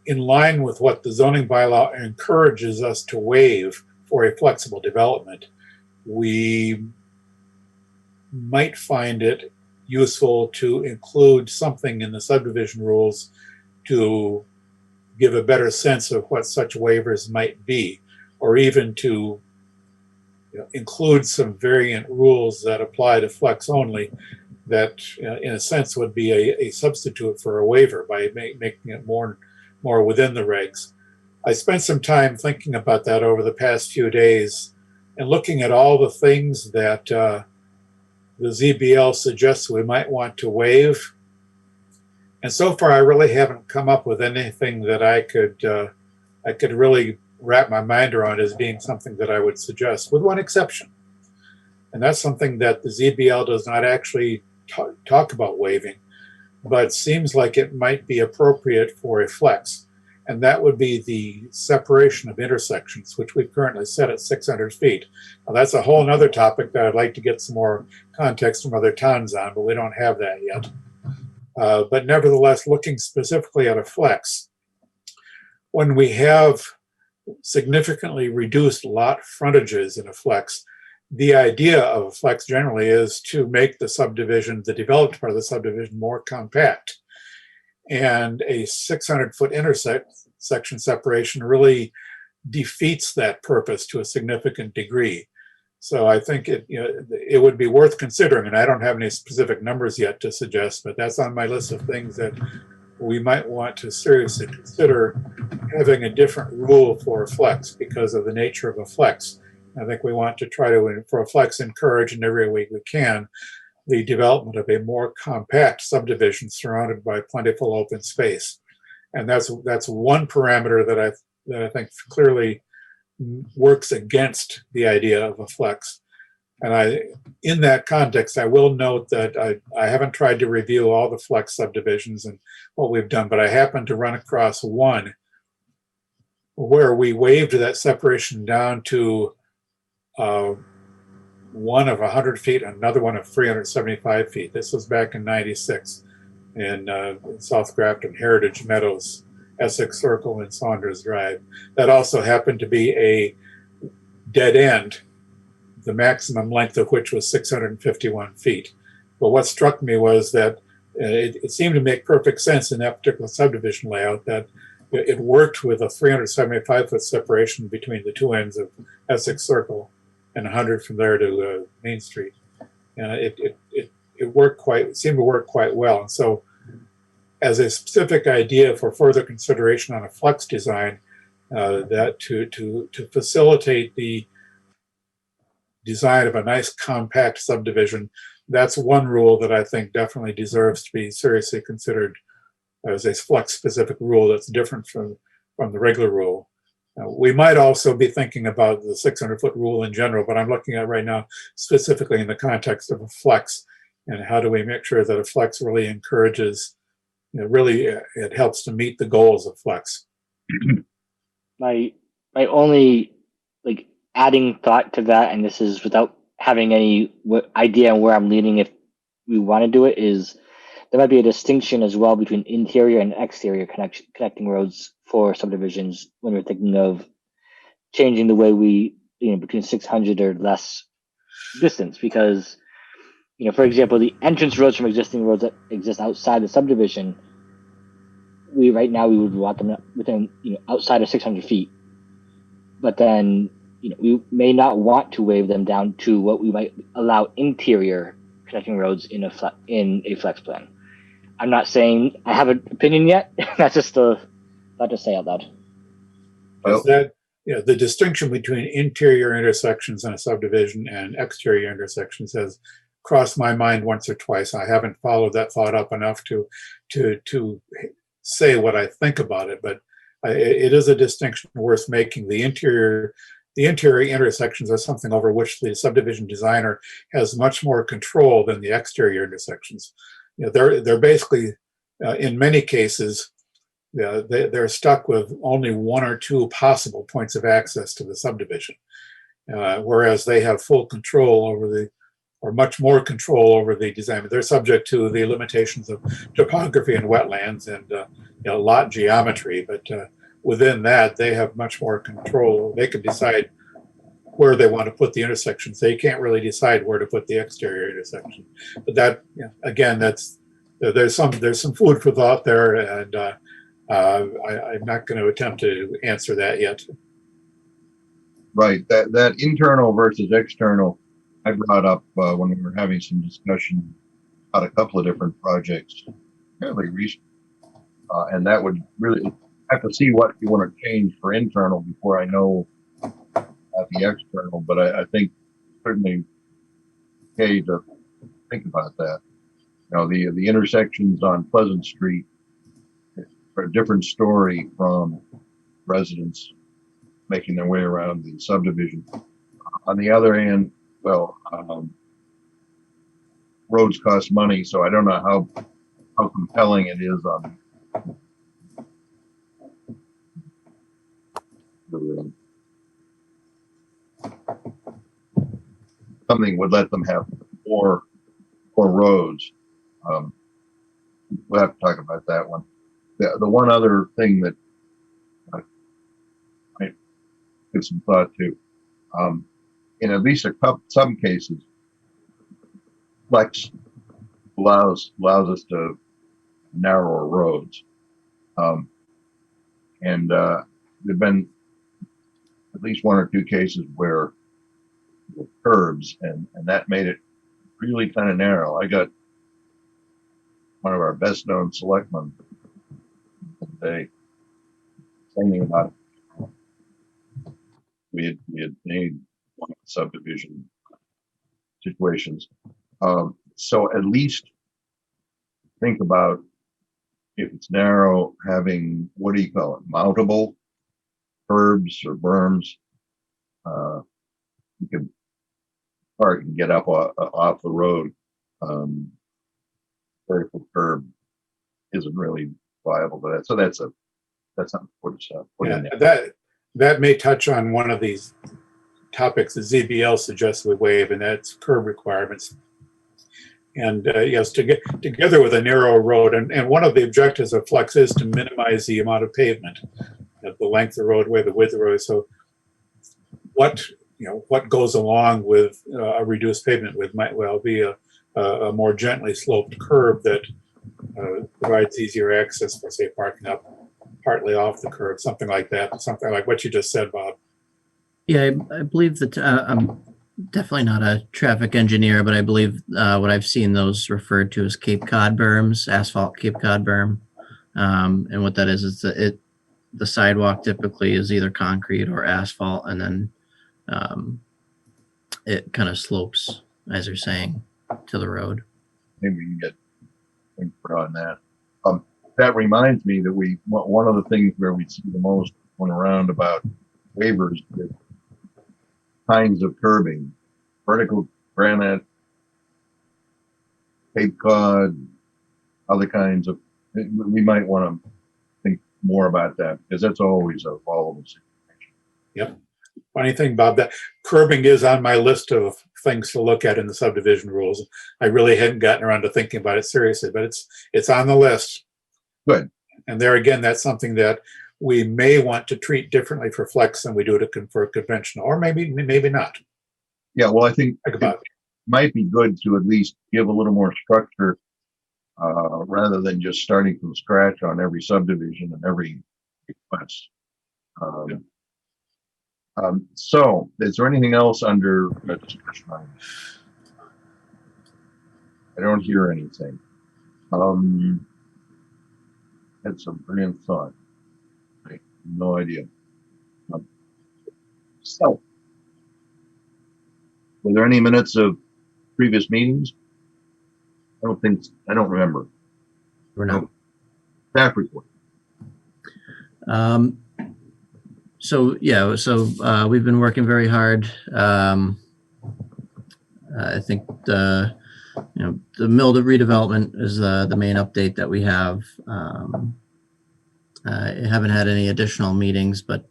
in line with what the zoning bylaw encourages us to waive for a flexible development, we might find it useful to include something in the subdivision rules to give a better sense of what such waivers might be, or even to include some variant rules that apply to flex only, that in a sense would be a substitute for a waiver by making it more within the regs. I spent some time thinking about that over the past few days and looking at all the things that the ZBL suggests we might want to waive. And so far, I really haven't come up with anything that I could really wrap my mind around as being something that I would suggest, with one exception. And that's something that the ZBL does not actually talk about waiving, but seems like it might be appropriate for a flex. And that would be the separation of intersections, which we've currently set at 600 feet. Now, that's a whole other topic that I'd like to get some more context from other towns on, but we don't have that yet. But nevertheless, looking specifically at a flex, when we have significantly reduced lot frontages in a flex, the idea of a flex generally is to make the subdivision, the developed part of the subdivision, more compact. And a 600-foot intersection separation really defeats that purpose to a significant degree. So I think it would be worth considering, and I don't have any specific numbers yet to suggest, but that's on my list of things that we might want to seriously consider having a different rule for a flex because of the nature of a flex. I think we want to try to, for a flex, encourage in every way we can the development of a more compact subdivision surrounded by plentiful open space. And that's one parameter that I think clearly works against the idea of a flex. And in that context, I will note that I haven't tried to review all the flex subdivisions and what we've done, but I happened to run across one where we waived that separation down to one of 100 feet and another one of 375 feet. This was back in '96 in South Grafton, Heritage Meadows, Essex Circle, and Saunders Drive. That also happened to be a dead end, the maximum length of which was 651 feet. But what struck me was that it seemed to make perfect sense in that particular subdivision layout that it worked with a 375-foot separation between the two ends of Essex Circle and 100 from there to Main Street. And it seemed to work quite well. And so as a specific idea for further consideration on a flex design, that to facilitate the design of a nice compact subdivision, that's one rule that I think definitely deserves to be seriously considered as a flex specific rule that's different from the regular rule. We might also be thinking about the 600-foot rule in general, but I'm looking at right now specifically in the context of a flex, and how do we make sure that a flex really encourages, really it helps to meet the goals of flex. My only adding thought to that, and this is without having any idea on where I'm leaning if we want to do it, is there might be a distinction as well between interior and exterior connecting roads for subdivisions when we're thinking of changing the way we, between 600 or less distance. Because, for example, the entrance roads from existing roads that exist outside the subdivision, right now we would want them within, outside of 600 feet. But then, we may not want to waive them down to what we might allow interior connecting roads in a flex plan. I'm not saying I have an opinion yet. That's just a thought to say out loud. Is that, the distinction between interior intersections in a subdivision and exterior intersections has crossed my mind once or twice. I haven't followed that thought up enough to say what I think about it, but it is a distinction worth making. The interior intersections are something over which the subdivision designer has much more control than the exterior intersections. They're basically, in many cases, they're stuck with only one or two possible points of access to the subdivision, whereas they have full control over or much more control over the design. They're subject to the limitations of topography and wetlands and lot geometry, but within that, they have much more control. They can decide where they want to put the intersections. They can't really decide where to put the exterior intersection. But that, again, there's some food for thought there, and I'm not going to attempt to answer that yet. Right, that internal versus external, I brought up when we were having some discussion about a couple of different projects fairly recently, and that would really have to see what you want to change for internal before I know the external. But I think certainly okay to think about that. The intersections on Pleasant Street are a different story from residents making their way around the subdivision. On the other hand, roads cost money, so I don't know how compelling it is on the road. Something would let them have more roads. We'll have to talk about that one. The one other thing that I might give some thought to, in at least some cases, flex allows us to narrower roads, and there've been at least one or two cases where with curbs, and that made it really kind of narrow. I got one of our best known selectmen today saying about we had made one of the subdivision situations. So at least think about, if it's narrow, having, what do you call it, mountable curbs or berms. Car can get up off the road. Vertical curb isn't really viable for that. So that's something to put in there. That may touch on one of these topics that ZBL suggests we waive, and that's curb requirements. And yes, together with a narrow road, and one of the objectives of Flex is to minimize the amount of pavement, the length of the roadway, the width of the road. So what goes along with a reduced pavement with might well be a more gently sloped curb that provides easier access for, say, parking up partly off the curb, something like that, something like what you just said, Bob. Yeah, I believe that I'm definitely not a traffic engineer, but I believe what I've seen those referred to as Cape Cod berms, asphalt Cape Cod berm. And what that is that the sidewalk typically is either concrete or asphalt, and then it kind of slopes, as you're saying, to the road. Maybe we can get input on that. That reminds me that one of the things where we see the most going around about waivers is kinds of curbing, vertical granite, Cape Cod, other kinds of. We might want to think more about that, because that's always a volatile situation. Yep. Funny thing, Bob, that curbing is on my list of things to look at in the subdivision rules. I really hadn't gotten around to thinking about it seriously, but it's on the list. Good. And there again, that's something that we may want to treat differently for Flex than we do for conventional, or maybe not. Yeah, well, I think it might be good to at least give a little more structure rather than just starting from scratch on every subdivision and every request. So is there anything else under discussion items? I don't hear anything. That's a brilliant thought. I have no idea. So, were there any minutes of previous meetings? I don't remember. We're not. Staff report. So we've been working very hard. I think the mill redevelopment is the main update that we have. I haven't had any additional meetings, but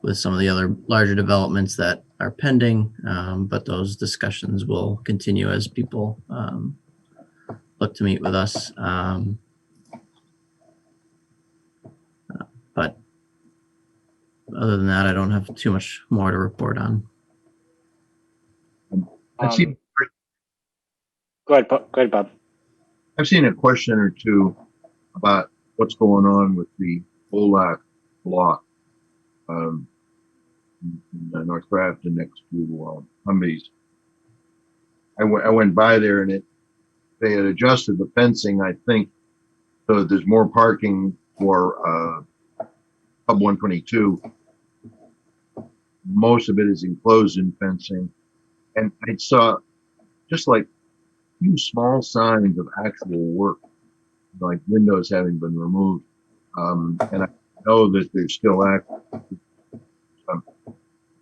with some of the other larger developments that are pending, but those discussions will continue as people look to meet with us. But other than that, I don't have too much more to report on. I've seen Go ahead, Bob. I've seen a question or two about what's going on with the Olac block in North Grafton next to Humvees. I went by there and they had adjusted the fencing, I think, so that there's more parking for Hub 122. Most of it is enclosed in fencing, and I saw just like few small signs of actual work, like windows having been removed. And I know that they're still active. I'm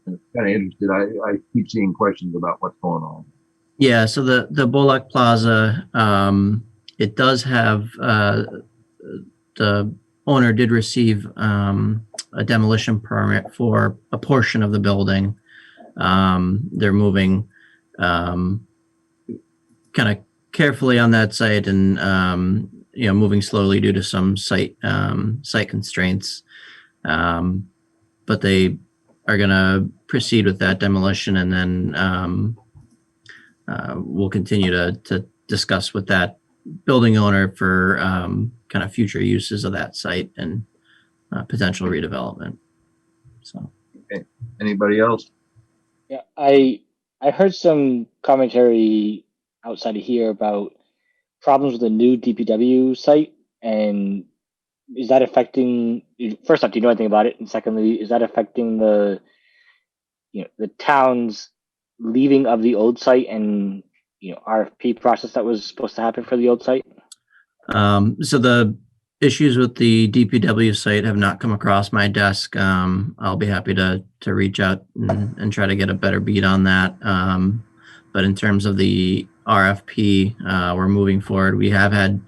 kind of interested. I keep seeing questions about what's going on. Yeah, so the Bolak Plaza, it does have, the owner did receive a demolition permit for a portion of the building. They're moving kind of carefully on that site and moving slowly due to some site constraints. But they are going to proceed with that demolition, and then we'll continue to discuss with that building owner for kind of future uses of that site and potential redevelopment. So, okay. Anybody else? Yeah, I heard some commentary outside of here about problems with the new DPW site, and is that affecting? First off, do you know anything about it? And secondly, is that affecting the town's leaving of the old site and RFP process that was supposed to happen for the old site? So the issues with the DPW site have not come across my desk. I'll be happy to reach out and try to get a better beat on that. But in terms of the RFP, we're moving forward. We have had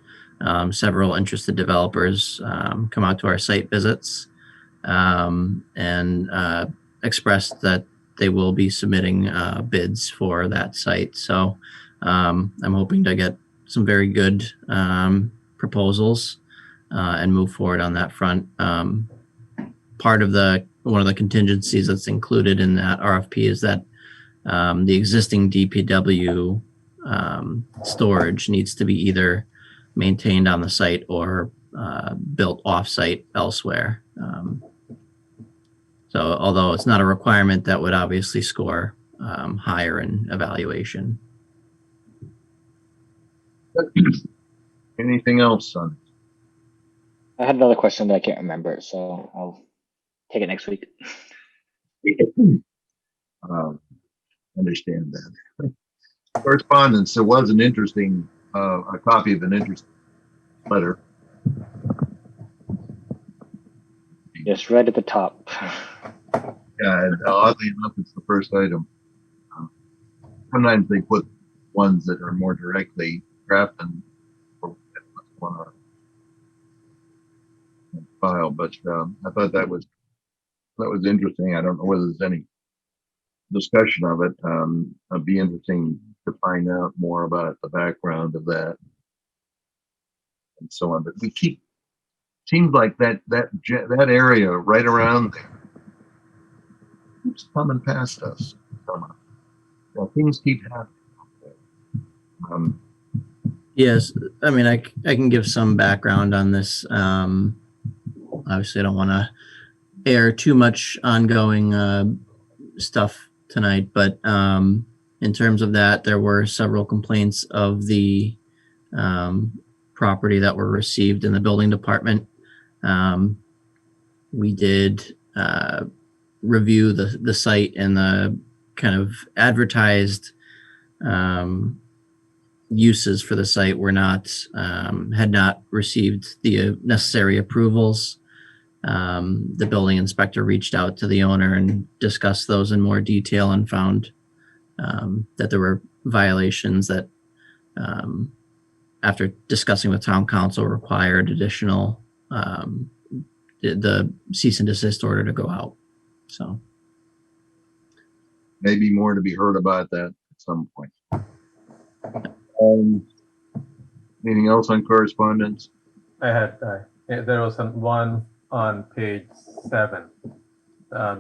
several interested developers come out to our site visits and expressed that they will be submitting bids for that site. So I'm hoping to get some very good proposals and move forward on that front. Part of one of the contingencies that's included in that RFP is that the existing DPW storage needs to be either maintained on the site or built off-site elsewhere. So although it's not a requirement, that would obviously score higher in evaluation. Anything else, son? I had another question, but I can't remember, so I'll take it next week. Understand that. Correspondence. There was an interesting, a copy of an interesting letter. Yes, right at the top. Yeah, and oddly enough, it's the first item. Sometimes they put ones that are more directly drafted on a file, but I thought that was interesting. I don't know whether there's any discussion of it. It'd be interesting to find out more about the background of that and so on. But we seems like that area right around there keeps coming past us. Well, things keep happening. Yes, I mean, I can give some background on this. Obviously, I don't want to air too much ongoing stuff tonight, but in terms of that, there were several complaints of the property that were received in the building department. We did review the site, and the kind of advertised uses for the site were not had not received the necessary approvals. The building inspector reached out to the owner and discussed those in more detail and found that there were violations that, after discussing with town council, required additional the cease and desist order to go out. So Maybe more to be heard about that at some point. Anything else on correspondence? I had, there was one on page 7.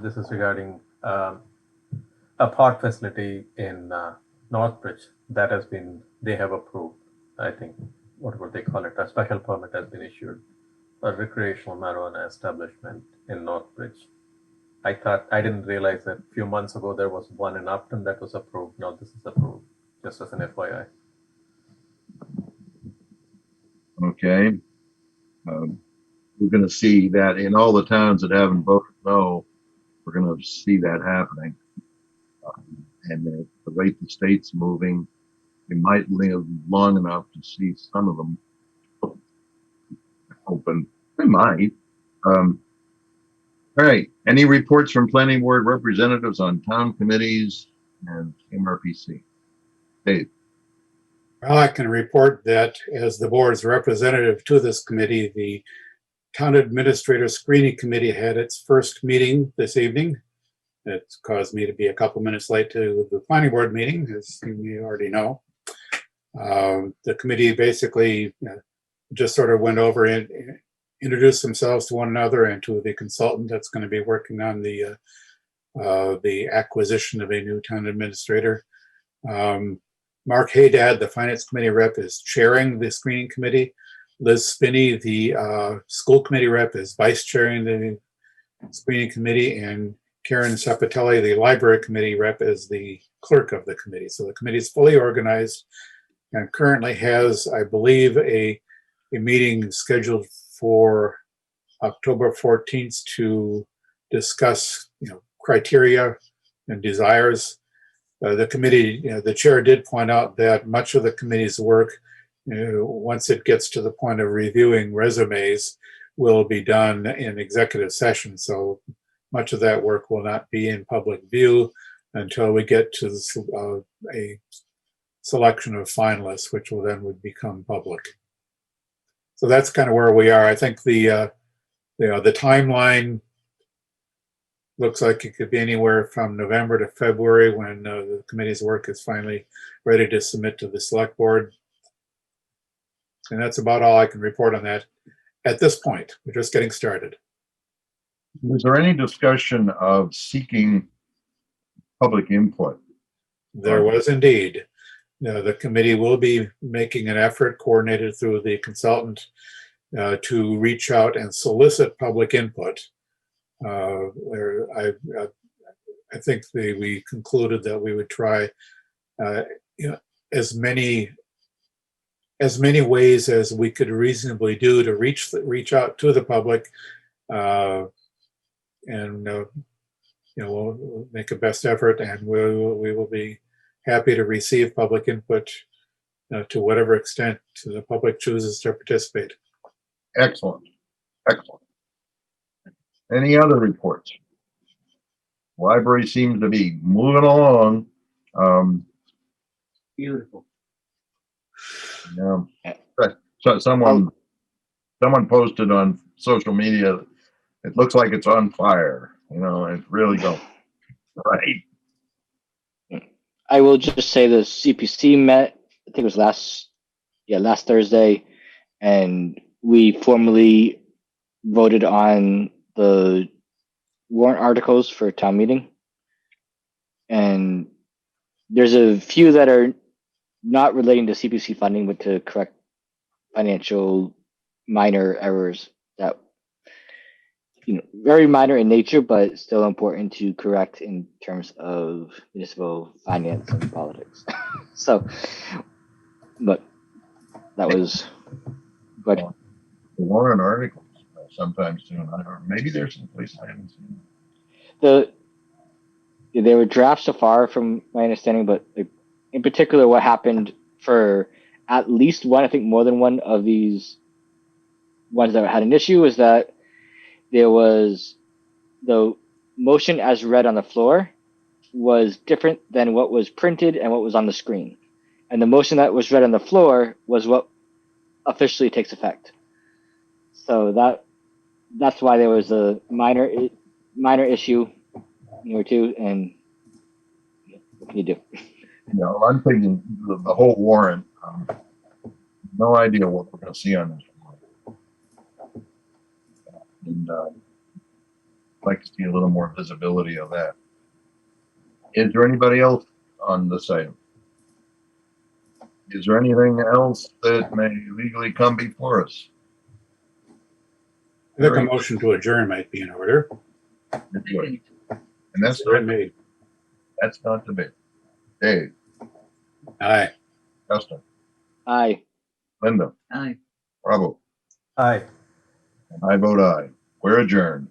This is regarding a park facility in Northbridge that has been, they have approved, I think, whatever they call it, a special permit has been issued for recreational marijuana establishment in Northbridge. I didn't realize that a few months ago there was one in Upton that was approved. Now this is approved, just as an FYI. Okay. We're going to see that in all the towns that haven't voted no, we're going to see that happening. And the rate the state's moving, we might live long enough to see some of them open. We might. All right. Any reports from planning board representatives on town committees and MRPC? Dave. Well, I can report that as the board's representative to this committee, the Town Administrator Screening Committee had its first meeting this evening. It's caused me to be a couple minutes late to the planning board meeting, as you already know. The committee basically just sort of went over and introduced themselves to one another and to the consultant that's going to be working on the acquisition of a new town administrator. Mark Haydad, the finance committee rep, is chairing the screening committee. Liz Spinney, the school committee rep, is vice chairing the screening committee, and Karen Sapatelli, the library committee rep, is the clerk of the committee. So the committee is fully organized and currently has, I believe, a meeting scheduled for October 14th to discuss, criteria and desires. The committee, the chair did point out that much of the committee's work, once it gets to the point of reviewing resumes, will be done in executive session. So much of that work will not be in public view until we get to a selection of finalists, which will then would become public. So that's kind of where we are. I think the timeline looks like it could be anywhere from November to February when the committee's work is finally ready to submit to the select board. And that's about all I can report on that at this point. We're just getting started. Was there any discussion of seeking public input? There was indeed. The committee will be making an effort coordinated through the consultant to reach out and solicit public input. I think we concluded that we would try as many ways as we could reasonably do to reach out to the public, and we'll make a best effort, and we will be happy to receive public input to whatever extent the public chooses to participate. Excellent. Excellent. Any other reports? Library seems to be moving along. Beautiful. Yeah. So someone posted on social media, it looks like it's on fire. It's really going right. I will just say the CPC met, I think it was last Thursday, and we formally voted on the warrant articles for town meeting. And there's a few that are not relating to CPC funding, but to correct financial minor errors that, very minor in nature, but still important to correct in terms of municipal finance and politics. So, but that was, but The warrant articles sometimes too, and maybe there's some place I haven't seen. they were drafts so far from my understanding, but like, in particular, what happened for at least one, I think more than one of these ones that had an issue is that there was the motion as read on the floor was different than what was printed and what was on the screen. And the motion that was read on the floor was what officially takes effect. So that's why there was a minor issue or two, and what can you do? I'm thinking the whole warrant. No idea what we're going to see on this one. And I'd like to see a little more visibility of that. Is there anybody else on this item? Is there anything else that may legally come before us? I think a motion to adjourn might be in order. And that's So made. not debate. Dave, Aye. Justin, Aye. Linda, Aye. Bravo, Aye. and I vote aye. We're adjourned.